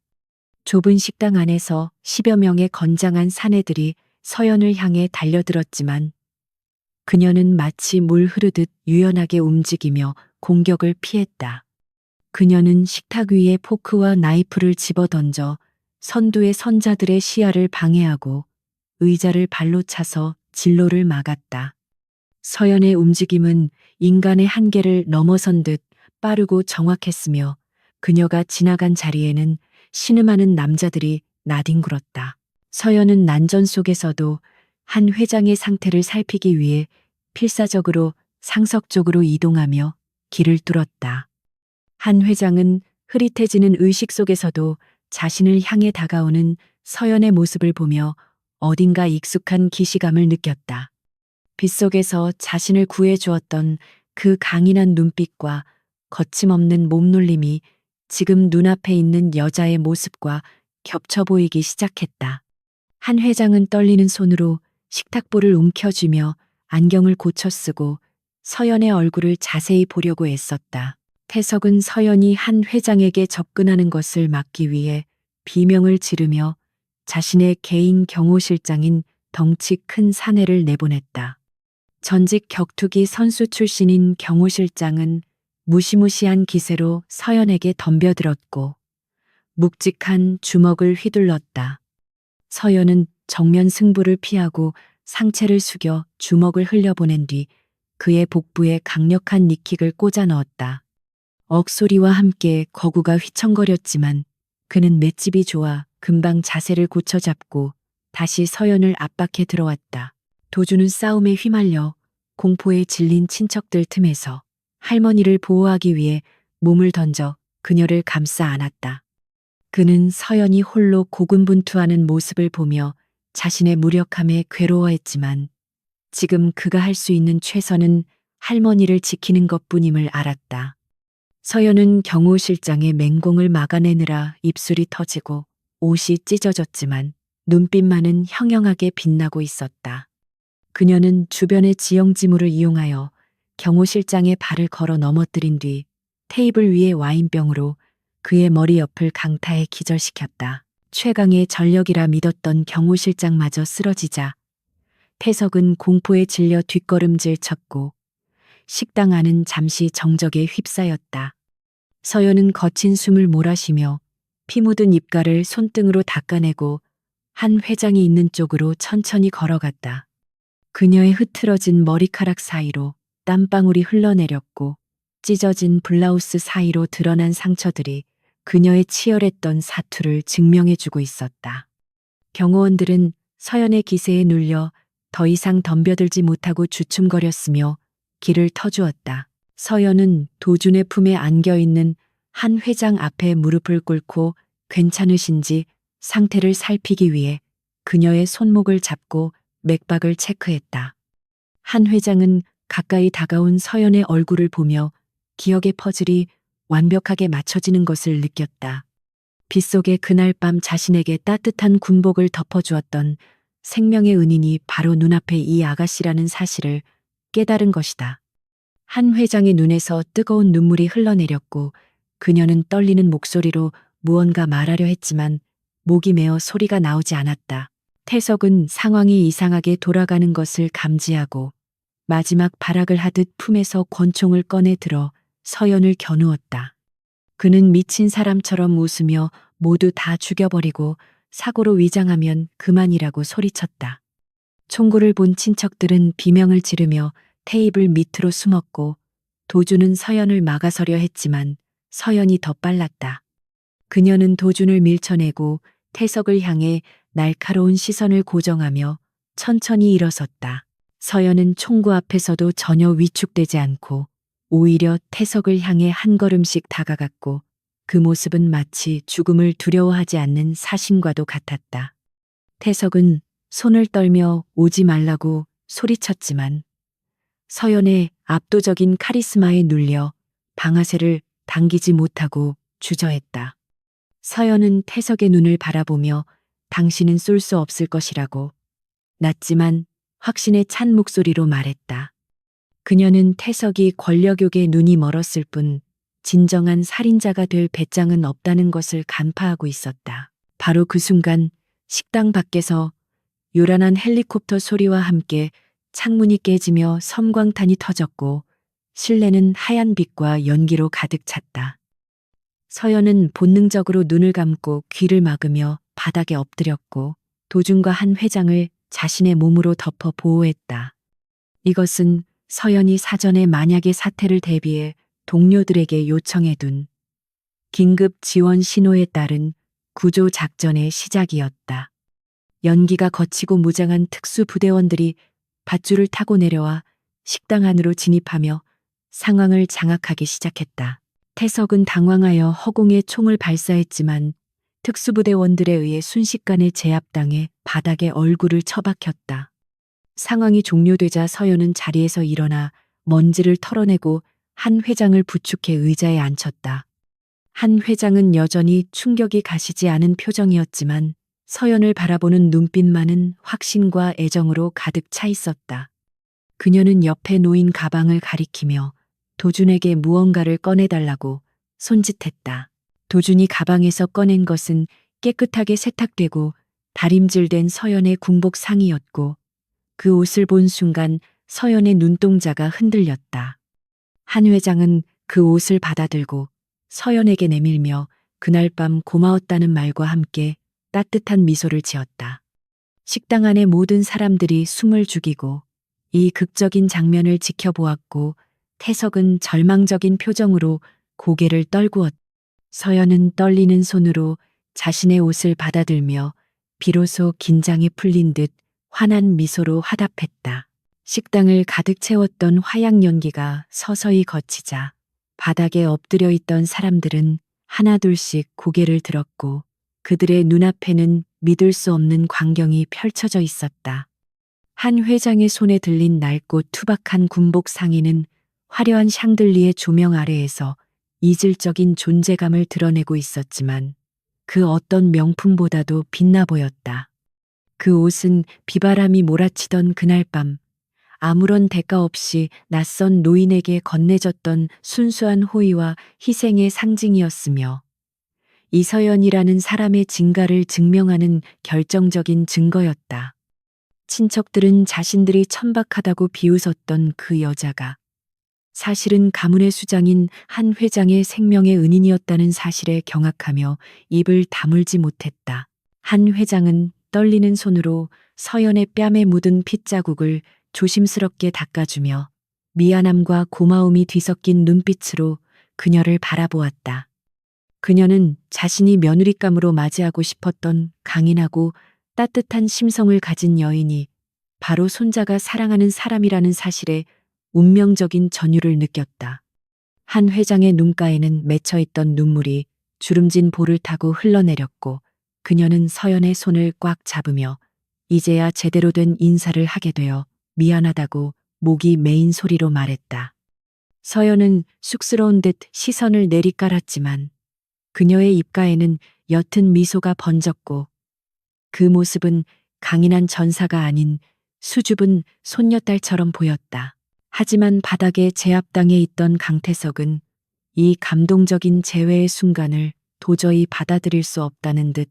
A: 좁은 식당 안에서 10여 명의 건장한 사내들이 서연을 향해 달려들었지만 그녀는 마치 물 흐르듯 유연하게 움직이며 공격을 피했다. 그녀는 식탁 위에 포크와 나이프를 집어던져 선두의 선자들의 시야를 방해하고 의자를 발로 차서 진로를 막았다. 서연의 움직임은 인간의 한계를 넘어선 듯 빠르고 정확했으며 그녀가 지나간 자리에는 신음하는 남자들이 나뒹굴었다. 서연은 난전 속에서도 한 회장의 상태를 살피기 위해 필사적으로 상석 쪽으로 이동하며 길을 뚫었다. 한 회장은 흐릿해지는 의식 속에서도 자신을 향해 다가오는 서연의 모습을 보며 어딘가 익숙한 기시감을 느꼈다. 빗속에서 자신을 구해주었던 그 강인한 눈빛과 거침없는 몸놀림이 지금 눈앞에 있는 여자의 모습과 겹쳐 보이기 시작했다. 한 회장은 떨리는 손으로 식탁볼을 움켜쥐며 안경을 고쳐 쓰고 서연의 얼굴을 자세히 보려고 애썼다. 태석은 서연이 한 회장에게 접근하는 것을 막기 위해 비명을 지르며 자신의 개인 경호실장인 덩치 큰 사내를 내보냈다. 전직 격투기 선수 출신인 경호실장은 무시무시한 기세로 서연에게 덤벼들었고 묵직한 주먹을 휘둘렀다. 서연은 정면 승부를 피하고 상체를 숙여 주먹을 흘려보낸 뒤 그의 복부에 강력한 니킥을 꽂아 넣었다. 억소리와 함께 거구가 휘청거렸지만 그는 맷집이 좋아 금방 자세를 고쳐잡고 다시 서연을 압박해 들어왔다. 도주는 싸움에 휘말려 공포에 질린 친척들 틈에서 할머니를 보호하기 위해 몸을 던져 그녀를 감싸 안았다. 그는 서연이 홀로 고군분투하는 모습을 보며 자신의 무력함에 괴로워했지만 지금 그가 할 수 있는 최선은 할머니를 지키는 것뿐임을 알았다. 서연은 경호실장의 맹공을 막아내느라 입술이 터지고 옷이 찢어졌지만 눈빛만은 형형하게 빛나고 있었다. 그녀는 주변의 지형지물을 이용하여 경호실장의 발을 걸어 넘어뜨린 뒤 테이블 위의 와인병으로 그의 머리 옆을 강타해 기절시켰다. 최강의 전력이라 믿었던 경호실장마저 쓰러지자 태석은 공포에 질려 뒷걸음질 쳤고 식당 안은 잠시 정적에 휩싸였다. 서연은 거친 숨을 몰아쉬며 피 묻은 입가를 손등으로 닦아내고 한 회장이 있는 쪽으로 천천히 걸어갔다. 그녀의 흐트러진 머리카락 사이로 땀방울이 흘러내렸고 찢어진 블라우스 사이로 드러난 상처들이 그녀의 치열했던 사투를 증명해주고 있었다. 경호원들은 서연의 기세에 눌려 더 이상 덤벼들지 못하고 주춤거렸으며 길을 터주었다. 서연은 도준의 품에 안겨있는 한 회장 앞에 무릎을 꿇고 괜찮으신지 상태를 살피기 위해 그녀의 손목을 잡고 맥박을 체크했다. 한 회장은 가까이 다가온 서연의 얼굴을 보며 기억의 퍼즐이 완벽하게 맞춰지는 것을 느꼈다. 빗속에 그날 밤 자신에게 따뜻한 군복을 덮어주었던 생명의 은인이 바로 눈앞에 이 아가씨라는 사실을 깨달은 것이다. 한 회장의 눈에서 뜨거운 눈물이 흘러내렸고 그녀는 떨리는 목소리로 무언가 말하려 했지만 목이 메어 소리가 나오지 않았다. 태석은 상황이 이상하게 돌아가는 것을 감지하고 마지막 발악을 하듯 품에서 권총을 꺼내 들어 서연을 겨누었다. 그는 미친 사람처럼 웃으며 모두 다 죽여버리고 사고로 위장하면 그만이라고 소리쳤다. 총구를 본 친척들은 비명을 지르며 테이블 밑으로 숨었고 도준은 서연을 막아서려 했지만 서연이 더 빨랐다. 그녀는 도준을 밀쳐내고 태석을 향해 날카로운 시선을 고정하며 천천히 일어섰다. 서연은 총구 앞에서도 전혀 위축되지 않고 오히려 태석을 향해 한 걸음씩 다가갔고 그 모습은 마치 죽음을 두려워하지 않는 사신과도 같았다. 태석은 손을 떨며 오지 말라고 소리쳤지만 서연의 압도적인 카리스마에 눌려 방아쇠를 당기지 못하고 주저했다. 서연은 태석의 눈을 바라보며 당신은 쏠 수 없을 것이라고 낮지만 확신에 찬 목소리로 말했다. 그녀는 태석이 권력욕에 눈이 멀었을 뿐 진정한 살인자가 될 배짱은 없다는 것을 간파하고 있었다. 바로 그 순간 식당 밖에서 요란한 헬리콥터 소리와 함께 창문이 깨지며 섬광탄이 터졌고 실내는 하얀 빛과 연기로 가득 찼다. 서연은 본능적으로 눈을 감고 귀를 막으며 바닥에 엎드렸고 도준과 한 회장을 자신의 몸으로 덮어 보호했다. 이것은 서연이 사전에 만약의 사태를 대비해 동료들에게 요청해둔 긴급 지원 신호에 따른 구조 작전의 시작이었다. 연기가 거치고 무장한 특수부대원들이 밧줄을 타고 내려와 식당 안으로 진입하며 상황을 장악하기 시작했다. 태석은 당황하여 허공에 총을 발사했지만 특수부대원들에 의해 순식간에 제압당해 바닥에 얼굴을 처박혔다. 상황이 종료되자 서연은 자리에서 일어나 먼지를 털어내고 한 회장을 부축해 의자에 앉혔다. 한 회장은 여전히 충격이 가시지 않은 표정이었지만 서연을 바라보는 눈빛만은 확신과 애정으로 가득 차 있었다. 그녀는 옆에 놓인 가방을 가리키며 도준에게 무언가를 꺼내달라고 손짓했다. 도준이 가방에서 꺼낸 것은 깨끗하게 세탁되고 다림질된 서연의 군복 상의였고 그 옷을 본 순간 서연의 눈동자가 흔들렸다. 한 회장은 그 옷을 받아들고 서연에게 내밀며 그날 밤 고마웠다는 말과 함께 따뜻한 미소를 지었다. 식당 안의 모든 사람들이 숨을 죽이고 이 극적인 장면을 지켜보았고 태석은 절망적인 표정으로 고개를 떨구었다. 서연은 떨리는 손으로 자신의 옷을 받아들며 비로소 긴장이 풀린 듯 환한 미소로 화답했다. 식당을 가득 채웠던 화약 연기가 서서히 거치자 바닥에 엎드려 있던 사람들은 하나둘씩 고개를 들었고 그들의 눈앞에는 믿을 수 없는 광경이 펼쳐져 있었다. 한 회장의 손에 들린 낡고 투박한 군복 상의는 화려한 샹들리의 조명 아래에서 이질적인 존재감을 드러내고 있었지만 그 어떤 명품보다도 빛나 보였다. 그 옷은 비바람이 몰아치던 그날 밤 아무런 대가 없이 낯선 노인에게 건네졌던 순수한 호의와 희생의 상징이었으며 이서연이라는 사람의 진가를 증명하는 결정적인 증거였다. 친척들은 자신들이 천박하다고 비웃었던 그 여자가 사실은 가문의 수장인 한 회장의 생명의 은인이었다는 사실에 경악하며 입을 다물지 못했다. 한 회장은 떨리는 손으로 서연의 뺨에 묻은 핏자국을 조심스럽게 닦아주며 미안함과 고마움이 뒤섞인 눈빛으로 그녀를 바라보았다. 그녀는 자신이 며느리감으로 맞이하고 싶었던 강인하고 따뜻한 심성을 가진 여인이 바로 손자가 사랑하는 사람이라는 사실에 운명적인 전율을 느꼈다. 한 회장의 눈가에는 맺혀있던 눈물이 주름진 볼을 타고 흘러내렸고 그녀는 서연의 손을 꽉 잡으며 이제야 제대로 된 인사를 하게 되어 미안하다고 목이 메인 소리로 말했다. 서연은 쑥스러운 듯 시선을 내리깔았지만 그녀의 입가에는 옅은 미소가 번졌고 그 모습은 강인한 전사가 아닌 수줍은 손녀딸처럼 보였다. 하지만 바닥에 제압당해 있던 강태석은 이 감동적인 재회의 순간을 도저히 받아들일 수 없다는 듯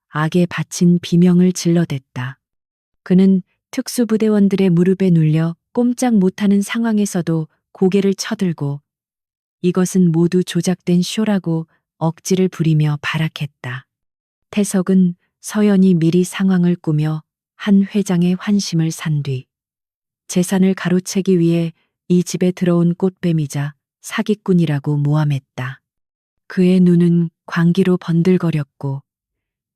A: 악에 바친 비명을 질러댔다. 그는 특수부대원들의 무릎에 눌려 꼼짝 못하는 상황에서도 고개를 쳐들고 이것은 모두 조작된 쇼라고 억지를 부리며 발악했다. 태석은 서연이 미리 상황을 꾸며 한 회장의 환심을 산 뒤 재산을 가로채기 위해 이 집에 들어온 꽃뱀이자 사기꾼이라고 모함했다. 그의 눈은 광기로 번들거렸고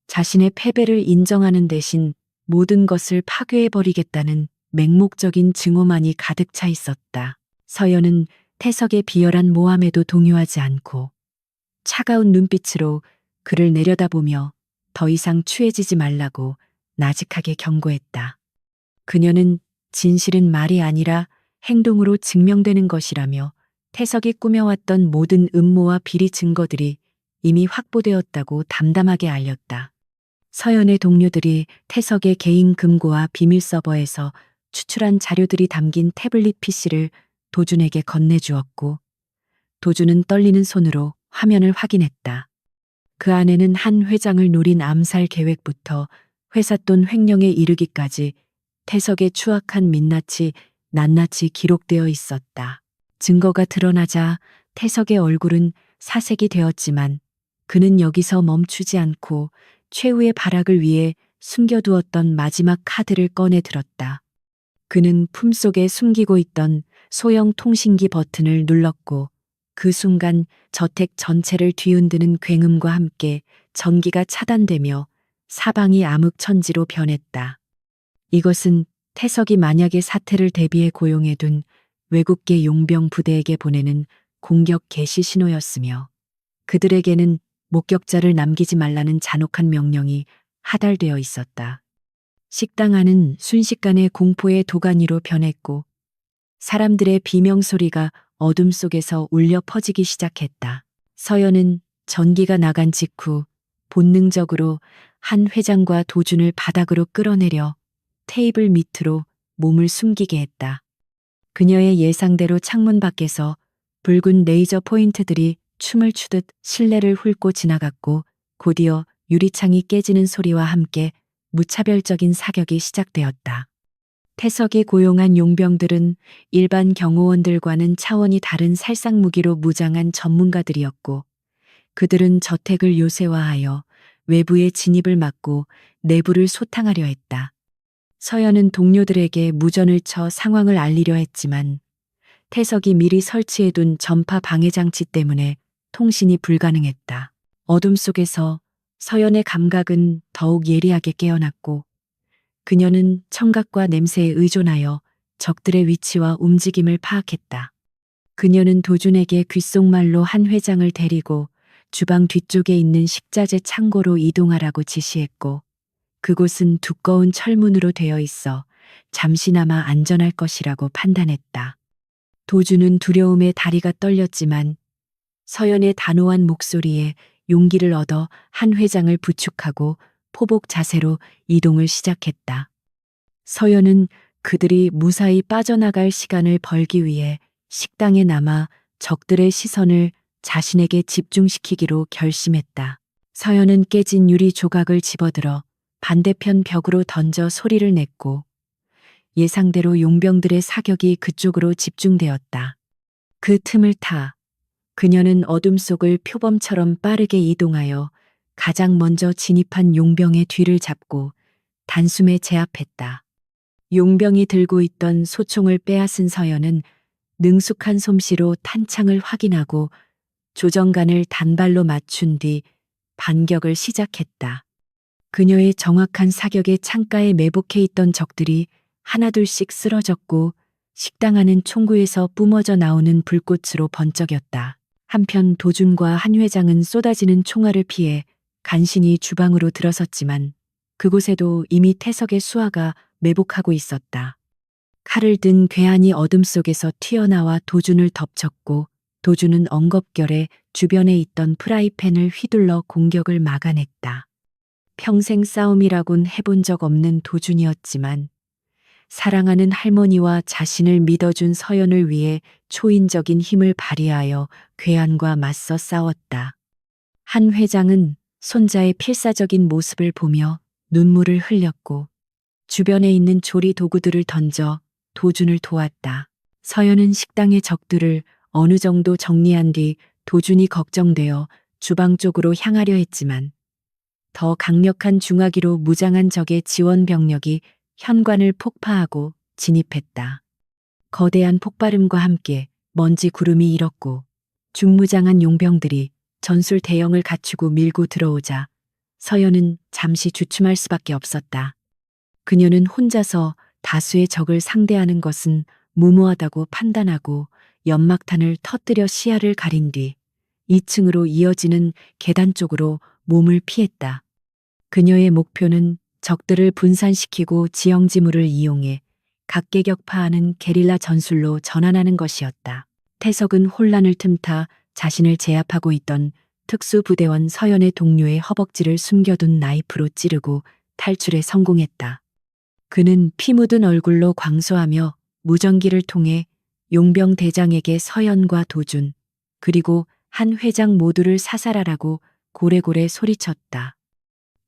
A: 자신의 패배를 인정하는 대신 모든 것을 파괴해버리겠다는 맹목적인 증오만이 가득 차 있었다. 서연은 태석의 비열한 모함에도 동요하지 않고 차가운 눈빛으로 그를 내려다보며 더 이상 취해지지 말라고 나직하게 경고했다. 그녀는 진실은 말이 아니라 행동으로 증명되는 것이라며 태석이 꾸며왔던 모든 음모와 비리 증거들이 이미 확보되었다고 담담하게 알렸다. 서연의 동료들이 태석의 개인 금고와 비밀 서버에서 추출한 자료들이 담긴 태블릿 PC를 도준에게 건네주었고, 도준은 떨리는 손으로 화면을 확인했다. 그 안에는 한 회장을 노린 암살 계획부터 회사 돈 횡령에 이르기까지 태석의 추악한 민낯이 낱낱이 기록되어 있었다. 증거가 드러나자 태석의 얼굴은 사색이 되었지만 그는 여기서 멈추지 않고 최후의 발악을 위해 숨겨두었던 마지막 카드를 꺼내 들었다. 그는 품속에 숨기고 있던 소형 통신기 버튼을 눌렀고 그 순간 저택 전체를 뒤흔드는 굉음과 함께 전기가 차단되며 사방이 암흑천지로 변했다. 이것은 태석이 만약에 사태를 대비해 고용해둔 외국계 용병 부대에게 보내는 공격 개시 신호였으며 그들에게는 목격자를 남기지 말라는 잔혹한 명령이 하달되어 있었다. 식당 안은 순식간에 공포의 도가니로 변했고 사람들의 비명소리가 어둠 속에서 울려 퍼지기 시작했다. 서연은 전기가 나간 직후 본능적으로 한 회장과 도준을 바닥으로 끌어내려 테이블 밑으로 몸을 숨기게 했다. 그녀의 예상대로 창문 밖에서 붉은 레이저 포인트들이 춤을 추듯 실내를 훑고 지나갔고 곧이어 유리창이 깨지는 소리와 함께 무차별적인 사격이 시작되었다. 태석이 고용한 용병들은 일반 경호원들과는 차원이 다른 살상무기로 무장한 전문가들이었고 그들은 저택을 요새화하여 외부의 진입을 막고 내부를 소탕하려 했다. 서연은 동료들에게 무전을 쳐 상황을 알리려 했지만 태석이 미리 설치해둔 전파 방해 장치 때문에 통신이 불가능했다. 어둠 속에서 서연의 감각은 더욱 예리하게 깨어났고 그녀는 청각과 냄새에 의존하여 적들의 위치와 움직임을 파악했다. 그녀는 도준에게 귓속말로 한 회장을 데리고 주방 뒤쪽에 있는 식자재 창고로 이동하라고 지시했고 그곳은 두꺼운 철문으로 되어 있어 잠시나마 안전할 것이라고 판단했다. 도준은 두려움에 다리가 떨렸지만 서연의 단호한 목소리에 용기를 얻어 한 회장을 부축하고 포복 자세로 이동을 시작했다. 서연은 그들이 무사히 빠져나갈 시간을 벌기 위해 식당에 남아 적들의 시선을 자신에게 집중시키기로 결심했다. 서연은 깨진 유리 조각을 집어들어 반대편 벽으로 던져 소리를 냈고 예상대로 용병들의 사격이 그쪽으로 집중되었다. 그 틈을 타 그녀는 어둠 속을 표범처럼 빠르게 이동하여 가장 먼저 진입한 용병의 뒤를 잡고 단숨에 제압했다. 용병이 들고 있던 소총을 빼앗은 서연은 능숙한 솜씨로 탄창을 확인하고 조정관을 단발로 맞춘 뒤 반격을 시작했다. 그녀의 정확한 사격에 창가에 매복해 있던 적들이 하나둘씩 쓰러졌고 식당 안은 총구에서 뿜어져 나오는 불꽃으로 번쩍였다. 한편 도준과 한 회장은 쏟아지는 총알을 피해 간신히 주방으로 들어섰지만 그곳에도 이미 태석의 수하가 매복하고 있었다. 칼을 든 괴한이 어둠 속에서 튀어나와 도준을 덮쳤고 도준은 엉겁결에 주변에 있던 프라이팬을 휘둘러 공격을 막아냈다. 평생 싸움이라곤 해본 적 없는 도준이었지만 사랑하는 할머니와 자신을 믿어준 서연을 위해 초인적인 힘을 발휘하여 괴한과 맞서 싸웠다. 한 회장은 손자의 필사적인 모습을 보며 눈물을 흘렸고 주변에 있는 조리 도구들을 던져 도준을 도왔다. 서연은 식당의 적들을 어느 정도 정리한 뒤 도준이 걱정되어 주방 쪽으로 향하려 했지만 더 강력한 중화기로 무장한 적의 지원 병력이 현관을 폭파하고 진입했다. 거대한 폭발음과 함께 먼지 구름이 일었고 중무장한 용병들이 전술 대형을 갖추고 밀고 들어오자 서연은 잠시 주춤할 수밖에 없었다. 그녀는 혼자서 다수의 적을 상대하는 것은 무모하다고 판단하고 연막탄을 터뜨려 시야를 가린 뒤 2층으로 이어지는 계단 쪽으로 몸을 피했다. 그녀의 목표는 적들을 분산시키고 지형지물을 이용해 각계격파하는 게릴라 전술로 전환하는 것이었다. 태석은 혼란을 틈타 자신을 제압하고 있던 특수부대원 서연의 동료의 허벅지를 숨겨둔 나이프로 찌르고 탈출에 성공했다. 그는 피 묻은 얼굴로 광소하며 무전기를 통해 용병 대장에게 서연과 도준, 그리고 한 회장 모두를 사살하라고 고래고래 소리쳤다.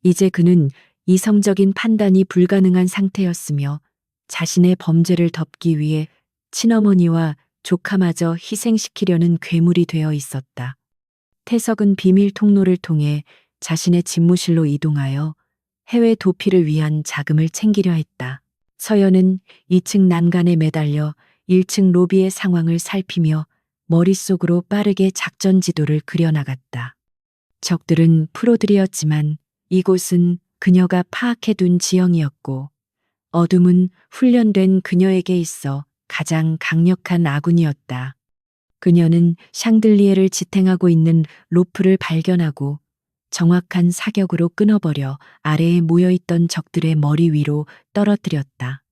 A: 이제 그는 이성적인 판단이 불가능한 상태였으며 자신의 범죄를 덮기 위해 친어머니와 조카마저 희생시키려는 괴물이 되어 있었다. 태석은 비밀 통로를 통해 자신의 집무실로 이동하여 해외 도피를 위한 자금을 챙기려 했다. 서연은 2층 난간에 매달려 1층 로비의 상황을 살피며 머릿속으로 빠르게 작전 지도를 그려나갔다. 적들은 프로들이었지만 이곳은 그녀가 파악해둔 지형이었고 어둠은 훈련된 그녀에게 있어 가장 강력한 아군이었다. 그녀는 샹들리에를 지탱하고 있는 로프를 발견하고 정확한 사격으로 끊어버려 아래에 모여있던 적들의 머리 위로 떨어뜨렸다.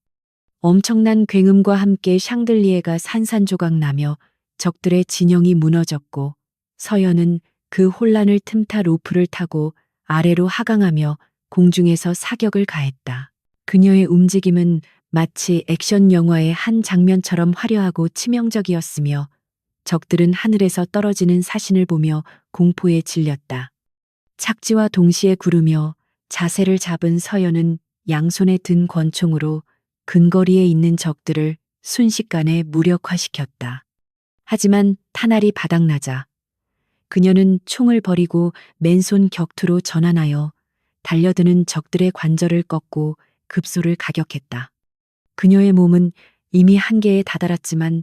A: 엄청난 굉음과 함께 샹들리에가 산산조각 나며 적들의 진영이 무너졌고 서연은 그 혼란을 틈타 로프를 타고 아래로 하강하며 공중에서 사격을 가했다. 그녀의 움직임은 마치 액션 영화의 한 장면처럼 화려하고 치명적이었으며 적들은 하늘에서 떨어지는 사신을 보며 공포에 질렸다. 착지와 동시에 구르며 자세를 잡은 서연은 양손에 든 권총으로 근거리에 있는 적들을 순식간에 무력화시켰다. 하지만 탄알이 바닥나자 그녀는 총을 버리고 맨손 격투로 전환하여 달려드는 적들의 관절을 꺾고 급소를 가격했다. 그녀의 몸은 이미 한계에 다다랐지만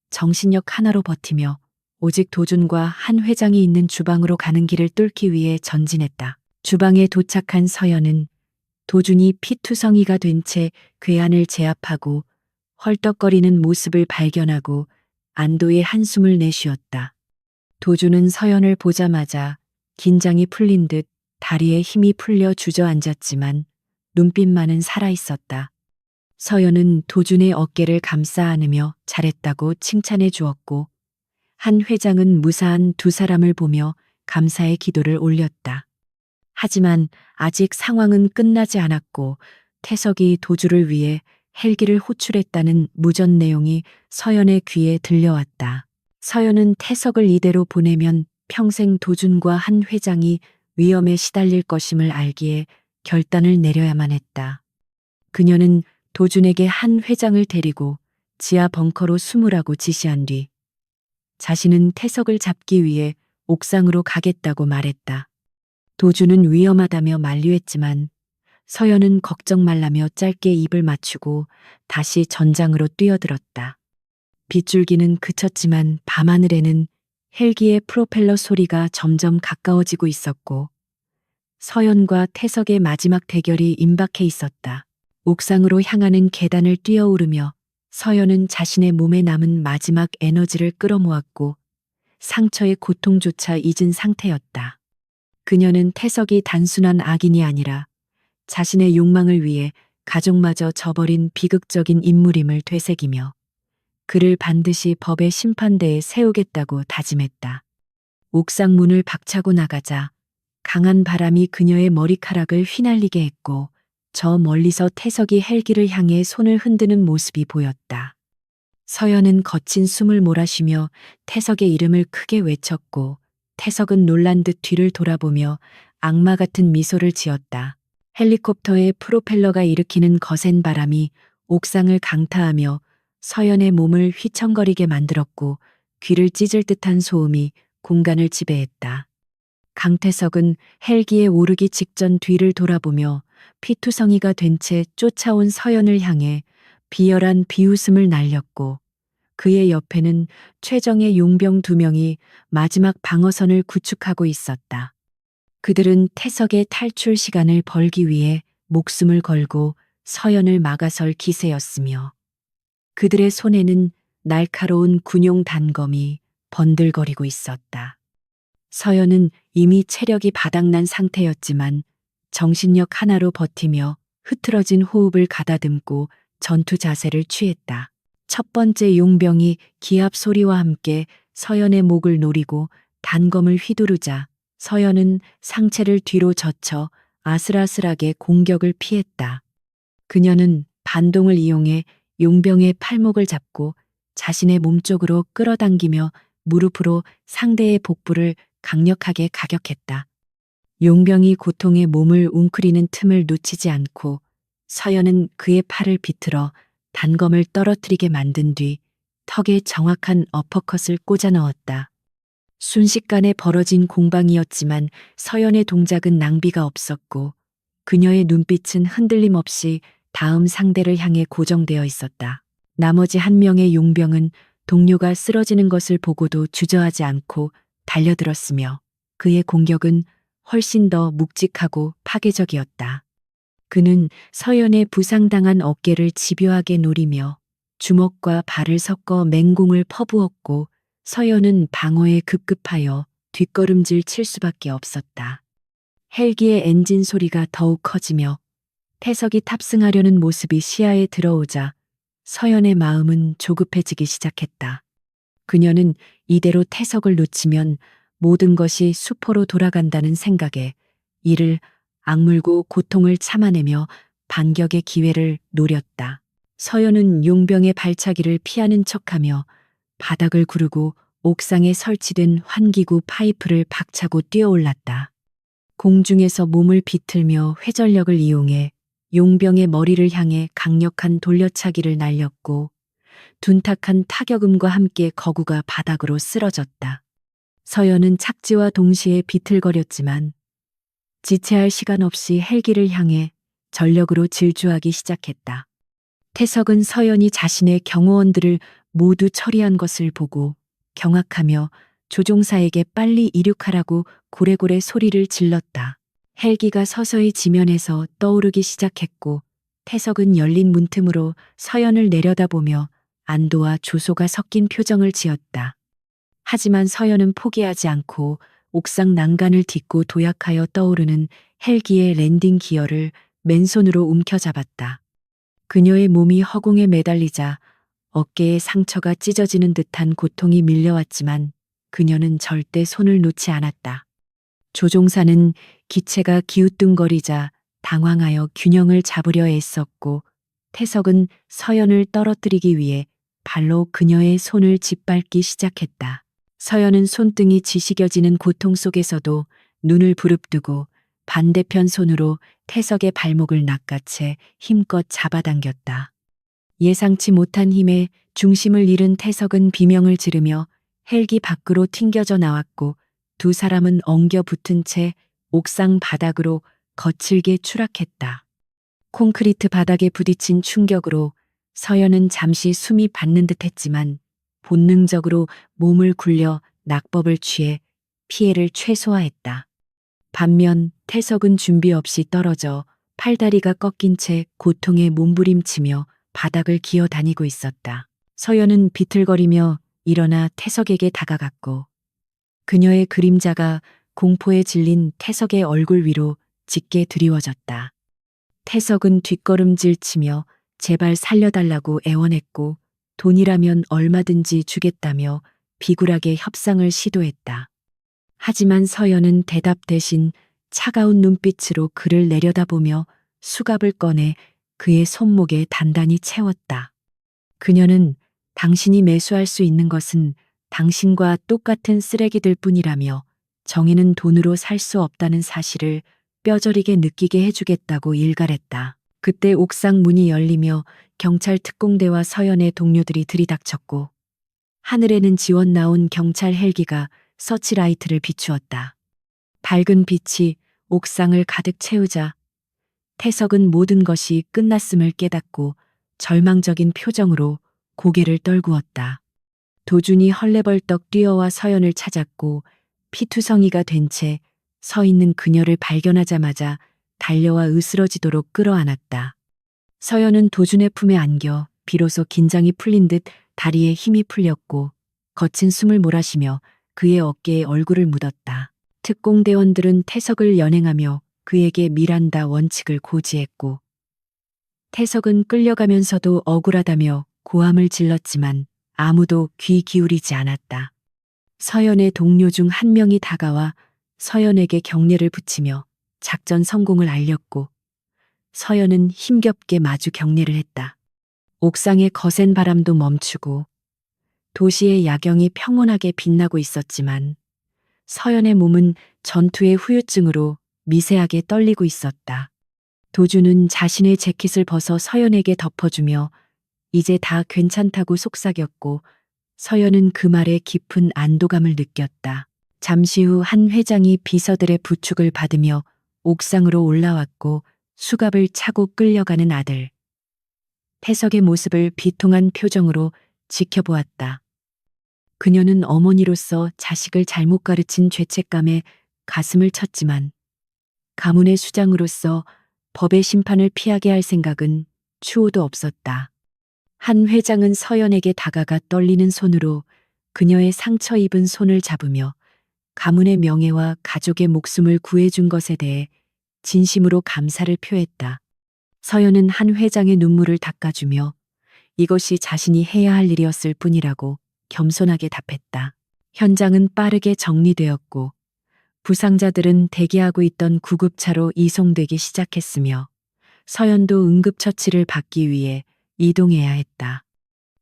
A: 정신력 하나로 버티며 오직 도준과 한 회장이 있는 주방으로 가는 길을 뚫기 위해 전진했다. 주방에 도착한 서연은 도준이 피투성이가 된 채 괴한을 제압하고 헐떡거리는 모습을 발견하고 안도의 한숨을 내쉬었다. 도준은 서연을 보자마자 긴장이 풀린 듯 다리에 힘이 풀려 주저앉았지만 눈빛만은 살아있었다. 서연은 도준의 어깨를 감싸 안으며 잘했다고 칭찬해 주었고 한 회장은 무사한 두 사람을 보며 감사의 기도를 올렸다. 하지만 아직 상황은 끝나지 않았고 태석이 도주를 위해 헬기를 호출했다는 무전 내용이 서연의 귀에 들려왔다. 서연은 태석을 이대로 보내면 평생 도준과 한 회장이 위험에 시달릴 것임을 알기에 결단을 내려야만 했다. 그녀는 도준에게 한 회장을 데리고 지하 벙커로 숨으라고 지시한 뒤 자신은 태석을 잡기 위해 옥상으로 가겠다고 말했다. 도준은 위험하다며 만류했지만 서연은 걱정 말라며 짧게 입을 맞추고 다시 전장으로 뛰어들었다. 빗줄기는 그쳤지만 밤하늘에는 헬기의 프로펠러 소리가 점점 가까워지고 있었고 서연과 태석의 마지막 대결이 임박해 있었다. 옥상으로 향하는 계단을 뛰어오르며 서연은 자신의 몸에 남은 마지막 에너지를 끌어모았고 상처의 고통조차 잊은 상태였다. 그녀는 태석이 단순한 악인이 아니라 자신의 욕망을 위해 가족마저 저버린 비극적인 인물임을 되새기며 그를 반드시 법의 심판대에 세우겠다고 다짐했다. 옥상 문을 박차고 나가자 강한 바람이 그녀의 머리카락을 휘날리게 했고 저 멀리서 태석이 헬기를 향해 손을 흔드는 모습이 보였다. 서연은 거친 숨을 몰아쉬며 태석의 이름을 크게 외쳤고 태석은 놀란 듯 뒤를 돌아보며 악마 같은 미소를 지었다. 헬리콥터의 프로펠러가 일으키는 거센 바람이 옥상을 강타하며 서연의 몸을 휘청거리게 만들었고 귀를 찢을 듯한 소음이 공간을 지배했다. 강태석은 헬기에 오르기 직전 뒤를 돌아보며 피투성이가 된 채 쫓아온 서연을 향해 비열한 비웃음을 날렸고, 그의 옆에는 최정의 용병 2명이 마지막 방어선을 구축하고 있었다. 그들은 태석의 탈출 시간을 벌기 위해 목숨을 걸고 서연을 막아설 기세였으며, 그들의 손에는 날카로운 군용 단검이 번들거리고 있었다. 서연은 이미 체력이 바닥난 상태였지만 정신력 하나로 버티며 흐트러진 호흡을 가다듬고 전투 자세를 취했다. 첫 번째 용병이 기합 소리와 함께 서연의 목을 노리고 단검을 휘두르자 서연은 상체를 뒤로 젖혀 아슬아슬하게 공격을 피했다. 그녀는 반동을 이용해 용병의 팔목을 잡고 자신의 몸쪽으로 끌어당기며 무릎으로 상대의 복부를 강력하게 가격했다. 용병이 고통에 몸을 웅크리는 틈을 놓치지 않고 서연은 그의 팔을 비틀어 단검을 떨어뜨리게 만든 뒤 턱에 정확한 어퍼컷을 꽂아 넣었다. 순식간에 벌어진 공방이었지만 서연의 동작은 낭비가 없었고 그녀의 눈빛은 흔들림 없이 다음 상대를 향해 고정되어 있었다. 나머지 한 명의 용병은 동료가 쓰러지는 것을 보고도 주저하지 않고 달려들었으며 그의 공격은 훨씬 더 묵직하고 파괴적이었다. 그는 서연의 부상당한 어깨를 집요하게 노리며 주먹과 발을 섞어 맹공을 퍼부었고 서연은 방어에 급급하여 뒷걸음질 칠 수밖에 없었다. 헬기의 엔진 소리가 더욱 커지며 태석이 탑승하려는 모습이 시야에 들어오자 서연의 마음은 조급해지기 시작했다. 그녀는 이대로 태석을 놓치면 모든 것이 수포로 돌아간다는 생각에 이를 악물고 고통을 참아내며 반격의 기회를 노렸다. 서연은 용병의 발차기를 피하는 척하며 바닥을 구르고 옥상에 설치된 환기구 파이프를 박차고 뛰어올랐다. 공중에서 몸을 비틀며 회전력을 이용해 용병의 머리를 향해 강력한 돌려차기를 날렸고 둔탁한 타격음과 함께 거구가 바닥으로 쓰러졌다. 서연은 착지와 동시에 비틀거렸지만 지체할 시간 없이 헬기를 향해 전력으로 질주하기 시작했다. 태석은 서연이 자신의 경호원들을 모두 처리한 것을 보고 경악하며 조종사에게 빨리 이륙하라고 고래고래 소리를 질렀다. 헬기가 서서히 지면에서 떠오르기 시작했고 태석은 열린 문틈으로 서연을 내려다보며 안도와 조소가 섞인 표정을 지었다. 하지만 서연은 포기하지 않고 옥상 난간을 딛고 도약하여 떠오르는 헬기의 랜딩 기어를 맨손으로 움켜잡았다. 그녀의 몸이 허공에 매달리자 어깨에 상처가 찢어지는 듯한 고통이 밀려왔지만 그녀는 절대 손을 놓지 않았다. 조종사는 기체가 기우뚱거리자 당황하여 균형을 잡으려 애썼고 태석은 서연을 떨어뜨리기 위해 발로 그녀의 손을 짓밟기 시작했다. 서연은 손등이 지시겨지는 고통 속에서도 눈을 부릅뜨고 반대편 손으로 태석의 발목을 낚아채 힘껏 잡아당겼다. 예상치 못한 힘에 중심을 잃은 태석은 비명을 지르며 헬기 밖으로 튕겨져 나왔고 두 사람은 엉겨 붙은 채 옥상 바닥으로 거칠게 추락했다. 콘크리트 바닥에 부딪힌 충격으로 서연은 잠시 숨이 닿는 듯 했지만 본능적으로 몸을 굴려 낙법을 취해 피해를 최소화했다. 반면 태석은 준비 없이 떨어져 팔다리가 꺾인 채 고통에 몸부림치며 바닥을 기어다니고 있었다. 서연은 비틀거리며 일어나 태석에게 다가갔고 그녀의 그림자가 공포에 질린 태석의 얼굴 위로 짙게 드리워졌다. 태석은 뒷걸음질치며 제발 살려달라고 애원했고 돈이라면 얼마든지 주겠다며 비굴하게 협상을 시도했다. 하지만 서연은 대답 대신 차가운 눈빛으로 그를 내려다보며 수갑을 꺼내 그의 손목에 단단히 채웠다. 그녀는 당신이 매수할 수 있는 것은 당신과 똑같은 쓰레기들 뿐이라며 정의는 돈으로 살 수 없다는 사실을 뼈저리게 느끼게 해주겠다고 일갈했다. 그때 옥상 문이 열리며 경찰 특공대와 서연의 동료들이 들이닥쳤고 하늘에는 지원 나온 경찰 헬기가 서치라이트를 비추었다. 밝은 빛이 옥상을 가득 채우자 태석은 모든 것이 끝났음을 깨닫고 절망적인 표정으로 고개를 떨구었다. 도준이 헐레벌떡 뛰어와 서연을 찾았고 피투성이가 된 채 서 있는 그녀를 발견하자마자 달려와 으스러지도록 끌어안았다. 서연은 도준의 품에 안겨 비로소 긴장이 풀린 듯 다리에 힘이 풀렸고 거친 숨을 몰아쉬며 그의 어깨에 얼굴을 묻었다. 특공대원들은 태석을 연행하며 그에게 미란다 원칙을 고지했고 태석은 끌려가면서도 억울하다며 고함을 질렀지만 아무도 귀 기울이지 않았다. 서연의 동료 중 한 명이 다가와 서연에게 경례를 붙이며 작전 성공을 알렸고 서연은 힘겹게 마주 경례를 했다. 옥상의 거센 바람도 멈추고 도시의 야경이 평온하게 빛나고 있었지만 서연의 몸은 전투의 후유증으로 미세하게 떨리고 있었다. 도준은 자신의 재킷을 벗어 서연에게 덮어주며 이제 다 괜찮다고 속삭였고 서연은 그 말에 깊은 안도감을 느꼈다. 잠시 후 한 회장이 비서들의 부축을 받으며 옥상으로 올라왔고 수갑을 차고 끌려가는 아들 태석의 모습을 비통한 표정으로 지켜보았다. 그녀는 어머니로서 자식을 잘못 가르친 죄책감에 가슴을 쳤지만 가문의 수장으로서 법의 심판을 피하게 할 생각은 추호도 없었다. 한 회장은 서연에게 다가가 떨리는 손으로 그녀의 상처 입은 손을 잡으며 가문의 명예와 가족의 목숨을 구해준 것에 대해 진심으로 감사를 표했다. 서연은 한 회장의 눈물을 닦아주며 이것이 자신이 해야 할 일이었을 뿐이라고 겸손하게 답했다. 현장은 빠르게 정리되었고 부상자들은 대기하고 있던 구급차로 이송되기 시작했으며 서연도 응급처치를 받기 위해 이동해야 했다.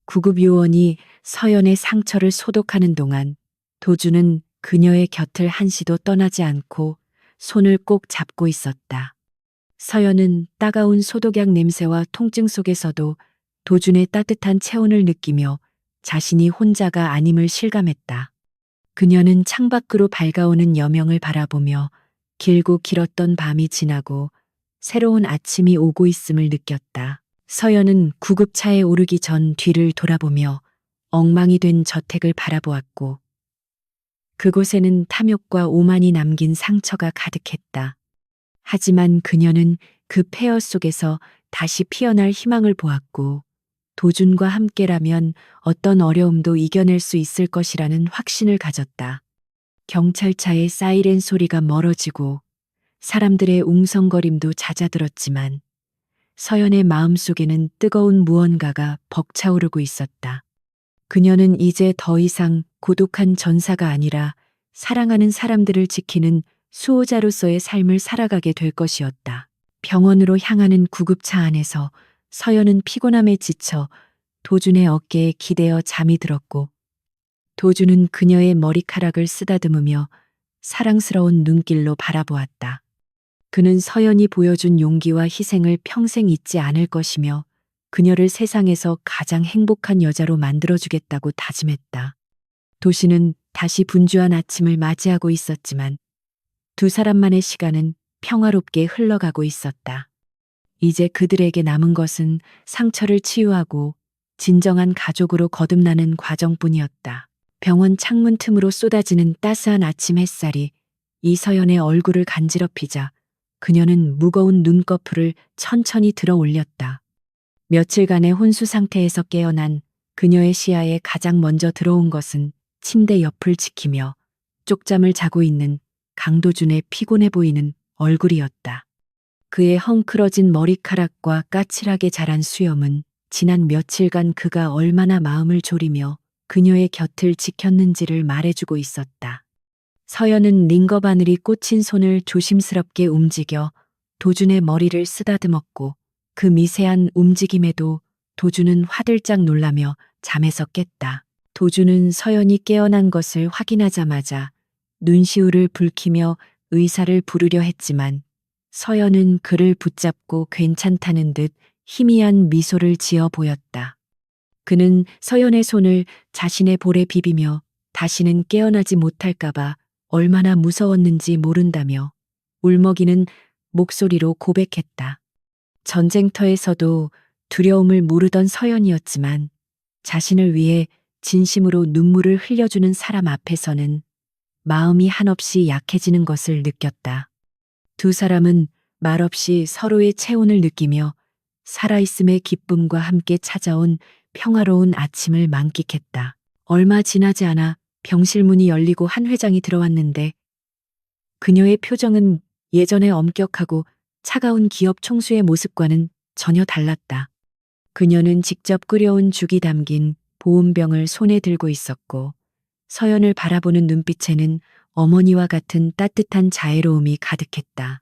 A: 구급요원이 서연의 상처를 소독하는 동안 도준은 그녀의 곁을 한시도 떠나지 않고 손을 꼭 잡고 있었다. 서연은 따가운 소독약 냄새와 통증 속에서도 도준의 따뜻한 체온을 느끼며 자신이 혼자가 아님을 실감했다. 그녀는 창밖으로 밝아오는 여명을 바라보며 길고 길었던 밤이 지나고 새로운 아침이 오고 있음을 느꼈다. 서연은 구급차에 오르기 전 뒤를 돌아보며 엉망이 된 저택을 바라보았고 그곳에는 탐욕과 오만이 남긴 상처가 가득했다. 하지만 그녀는 그 폐허 속에서 다시 피어날 희망을 보았고 도준과 함께라면 어떤 어려움도 이겨낼 수 있을 것이라는 확신을 가졌다. 경찰차의 사이렌 소리가 멀어지고 사람들의 웅성거림도 잦아들었지만 서연의 마음속에는 뜨거운 무언가가 벅차오르고 있었다. 그녀는 이제 더 이상 고독한 전사가 아니라 사랑하는 사람들을 지키는 수호자로서의 삶을 살아가게 될 것이었다. 병원으로 향하는 구급차 안에서 서연은 피곤함에 지쳐 도준의 어깨에 기대어 잠이 들었고 도준은 그녀의 머리카락을 쓰다듬으며 사랑스러운 눈길로 바라보았다. 그는 서연이 보여준 용기와 희생을 평생 잊지 않을 것이며 그녀를 세상에서 가장 행복한 여자로 만들어주겠다고 다짐했다. 도시는 다시 분주한 아침을 맞이하고 있었지만 두 사람만의 시간은 평화롭게 흘러가고 있었다. 이제 그들에게 남은 것은 상처를 치유하고 진정한 가족으로 거듭나는 과정뿐이었다. 병원 창문 틈으로 쏟아지는 따스한 아침 햇살이 이서연의 얼굴을 간지럽히자 그녀는 무거운 눈꺼풀을 천천히 들어 올렸다. 며칠간의 혼수 상태에서 깨어난 그녀의 시야에 가장 먼저 들어온 것은 침대 옆을 지키며 쪽잠을 자고 있는 강도준의 피곤해 보이는 얼굴이었다. 그의 헝클어진 머리카락과 까칠하게 자란 수염은 지난 며칠간 그가 얼마나 마음을 졸이며 그녀의 곁을 지켰는지를 말해주고 있었다. 서연은 링거 바늘이 꽂힌 손을 조심스럽게 움직여 도준의 머리를 쓰다듬었고 그 미세한 움직임에도 도준은 화들짝 놀라며 잠에서 깼다. 도준은 서연이 깨어난 것을 확인하자마자 눈시울을 붉히며 의사를 부르려 했지만 서연은 그를 붙잡고 괜찮다는 듯 희미한 미소를 지어 보였다. 그는 서연의 손을 자신의 볼에 비비며 다시는 깨어나지 못할까봐 얼마나 무서웠는지 모른다며 울먹이는 목소리로 고백했다. 전쟁터에서도 두려움을 모르던 서연이었지만 자신을 위해 진심으로 눈물을 흘려주는 사람 앞에서는 마음이 한없이 약해지는 것을 느꼈다. 두 사람은 말없이 서로의 체온을 느끼며 살아있음의 기쁨과 함께 찾아온 평화로운 아침을 만끽했다. 얼마 지나지 않아 병실 문이 열리고 한 회장이 들어왔는데 그녀의 표정은 예전의 엄격하고 차가운 기업 총수의 모습과는 전혀 달랐다. 그녀는 직접 끓여온 죽이 담긴 보온병을 손에 들고 있었고 서연을 바라보는 눈빛에는 어머니와 같은 따뜻한 자애로움이 가득했다.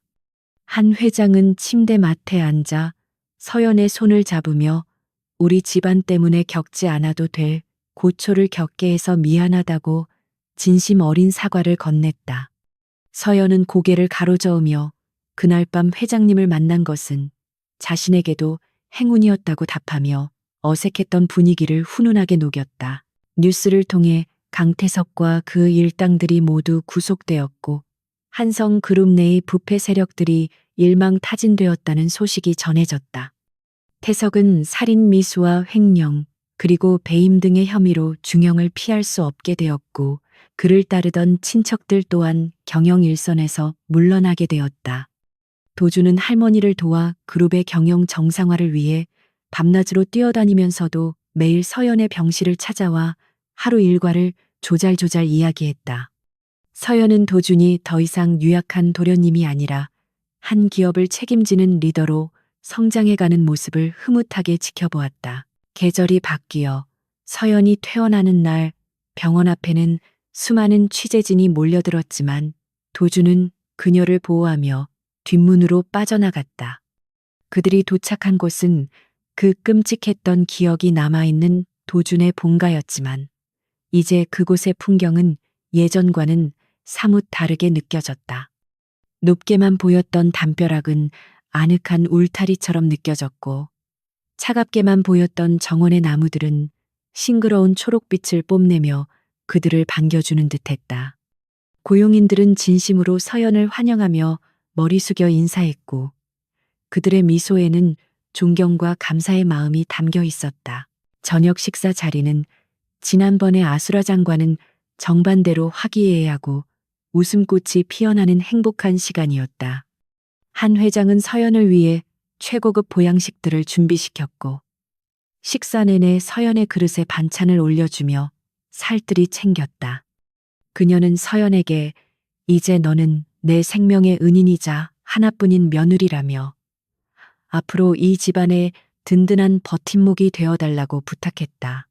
A: 한 회장은 침대 맡에 앉아 서연의 손을 잡으며 우리 집안 때문에 겪지 않아도 될 고초를 겪게 해서 미안하다고 진심 어린 사과를 건넸다. 서연은 고개를 가로저으며 그날 밤 회장님을 만난 것은 자신에게도 행운이었다고 답하며 어색했던 분위기를 훈훈하게 녹였다. 뉴스를 통해 강태석과 그 일당들이 모두 구속되었고 한성 그룹 내의 부패 세력들이 일망타진되었다는 소식이 전해졌다. 태석은 살인 미수와 횡령 그리고 배임 등의 혐의로 중형을 피할 수 없게 되었고 그를 따르던 친척들 또한 경영 일선에서 물러나게 되었다. 도주는 할머니를 도와 그룹의 경영 정상화를 위해 밤낮으로 뛰어다니면서도 매일 서연의 병실을 찾아와 하루 일과를 조잘조잘 이야기했다. 서연은 도준이 더 이상 유약한 도련님이 아니라 한 기업을 책임지는 리더로 성장해가는 모습을 흐뭇하게 지켜보았다. 계절이 바뀌어 서연이 퇴원하는 날 병원 앞에는 수많은 취재진이 몰려들었지만 도준은 그녀를 보호하며 뒷문으로 빠져나갔다. 그들이 도착한 곳은 그 끔찍했던 기억이 남아있는 도준의 본가였지만 이제 그곳의 풍경은 예전과는 사뭇 다르게 느껴졌다. 높게만 보였던 담벼락은 아늑한 울타리처럼 느껴졌고 차갑게만 보였던 정원의 나무들은 싱그러운 초록빛을 뽐내며 그들을 반겨주는 듯했다. 고용인들은 진심으로 서연을 환영하며 머리 숙여 인사했고 그들의 미소에는 존경과 감사의 마음이 담겨 있었다. 저녁 식사 자리는 지난번의 아수라장과는 정반대로 화기애애하고 웃음꽃이 피어나는 행복한 시간이었다. 한 회장은 서연을 위해 최고급 보양식들을 준비시켰고 식사 내내 서연의 그릇에 반찬을 올려주며 살뜰히 챙겼다. 그녀는 서연에게 이제 너는 내 생명의 은인이자 하나뿐인 며느리라며 앞으로 이 집안의 든든한 버팀목이 되어달라고 부탁했다.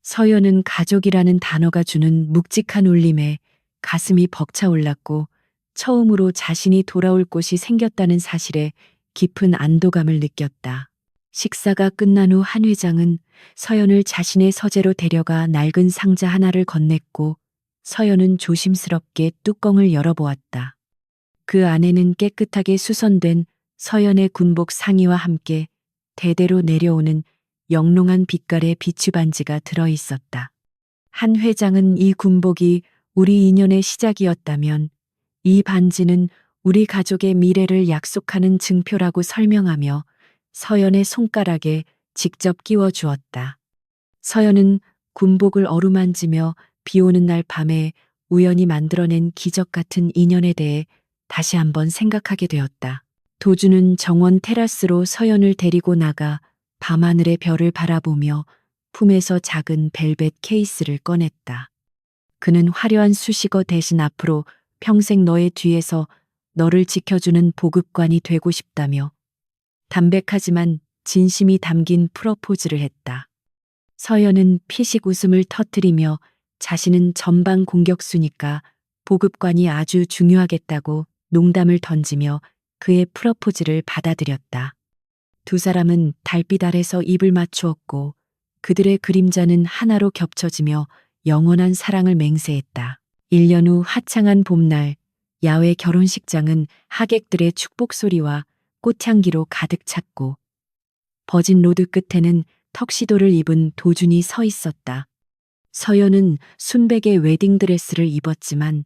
A: 서연은 가족이라는 단어가 주는 묵직한 울림에 가슴이 벅차올랐고 처음으로 자신이 돌아올 곳이 생겼다는 사실에 깊은 안도감을 느꼈다. 식사가 끝난 후 한 회장은 서연을 자신의 서재로 데려가 낡은 상자 하나를 건넸고 서연은 조심스럽게 뚜껑을 열어보았다. 그 안에는 깨끗하게 수선된 서연의 군복 상의와 함께 대대로 내려오는 영롱한 빛깔의 비추 반지가 들어 있었다. 한 회장은 이 군복이 우리 인연의 시작이었다면 이 반지는 우리 가족의 미래를 약속하는 증표라고 설명하며 서연의 손가락에 직접 끼워 주었다. 서연은 군복을 어루만지며 비 오는 날 밤에 우연히 만들어낸 기적 같은 인연에 대해 다시 한번 생각하게 되었다. 도주는 정원 테라스로 서연을 데리고 나가 밤하늘의 별을 바라보며 품에서 작은 벨벳 케이스를 꺼냈다. 그는 화려한 수식어 대신 앞으로 평생 너의 뒤에서 너를 지켜주는 보급관이 되고 싶다며 담백하지만 진심이 담긴 프러포즈를 했다. 서연은 피식 웃음을 터뜨리며 자신은 전방 공격수니까 보급관이 아주 중요하겠다고 농담을 던지며 그의 프러포즈를 받아들였다. 두 사람은 달빛 아래서 입을 맞추었고 그들의 그림자는 하나로 겹쳐지며 영원한 사랑을 맹세했다. 1년 후 화창한 봄날 야외 결혼식장은 하객들의 축복 소리와 꽃향기로 가득 찼고 버진 로드 끝에는 턱시도를 입은 도준이 서 있었다. 서연은 순백의 웨딩드레스를 입었지만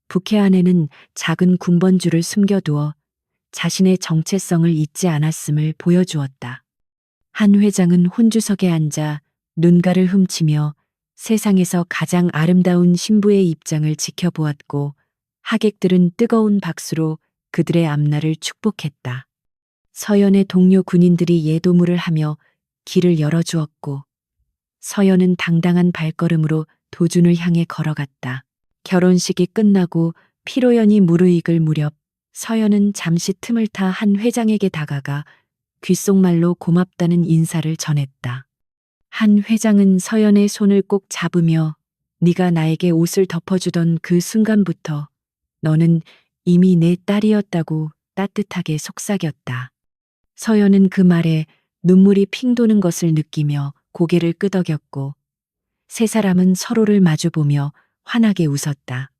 A: 부케 안에는 작은 군번줄을 숨겨두어 자신의 정체성을 잊지 않았음을 보여주었다. 한 회장은 혼주석에 앉아 눈가를 훔치며 세상에서 가장 아름다운 신부의 입장을 지켜보았고, 하객들은 뜨거운 박수로 그들의 앞날을 축복했다. 서연의 동료 군인들이 예도물을 하며 길을 열어주었고, 서연은 당당한 발걸음으로 도준을 향해 걸어갔다. 결혼식이 끝나고 피로연이 무르익을 무렵 서연은 잠시 틈을 타 한 회장에게 다가가 귓속말로 고맙다는 인사를 전했다. 한 회장은 서연의 손을 꼭 잡으며 네가 나에게 옷을 덮어주던 그 순간부터 너는 이미 내 딸이었다고 따뜻하게 속삭였다. 서연은 그 말에 눈물이 핑 도는 것을 느끼며 고개를 끄덕였고, 세 사람은 서로를 마주보며 환하게 웃었다.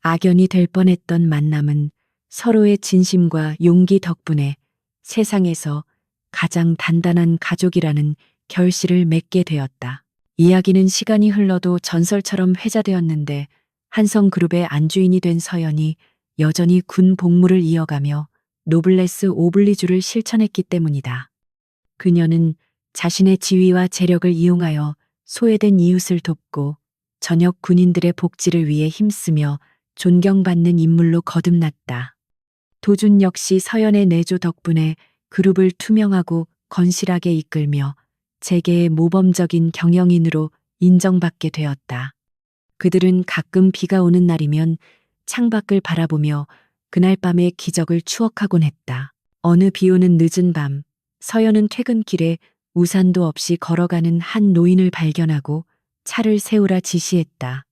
A: 악연이 될 뻔했던 만남은 서로의 진심과 용기 덕분에 세상에서 가장 단단한 가족이라는 결실을 맺게 되었다. 이야기는 시간이 흘러도 전설처럼 회자되었는데, 한성그룹의 안주인이 된 서연이 여전히 군 복무를 이어가며 노블레스 오블리주를 실천했기 때문이다. 그녀는 자신의 지위와 재력을 이용하여 소외된 이웃을 돕고 전역 군인들의 복지를 위해 힘쓰며 존경받는 인물로 거듭났다. 도준 역시 서연의 내조 덕분에 그룹을 투명하고 건실하게 이끌며 재계의 모범적인 경영인으로 인정받게 되었다. 그들은 가끔 비가 오는 날이면 창밖을 바라보며 그날 밤의 기적을 추억하곤 했다. 어느 비 오는 늦은 밤, 서연은 퇴근길에 우산도 없이 걸어가는 한 노인을 발견하고 차를 세우라 지시했다.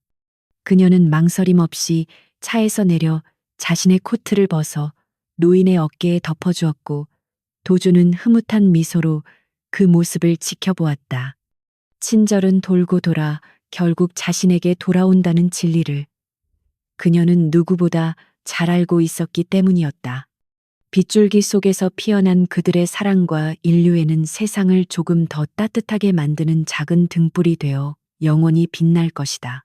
A: 그녀는 망설임 없이 차에서 내려 자신의 코트를 벗어 노인의 어깨에 덮어주었고, 도준은 흐뭇한 미소로 그 모습을 지켜보았다. 친절은 돌고 돌아 결국 자신에게 돌아온다는 진리를 그녀는 누구보다 잘 알고 있었기 때문이었다. 빗줄기 속에서 피어난 그들의 사랑과 인류에는 세상을 조금 더 따뜻하게 만드는 작은 등불이 되어 영원히 빛날 것이다.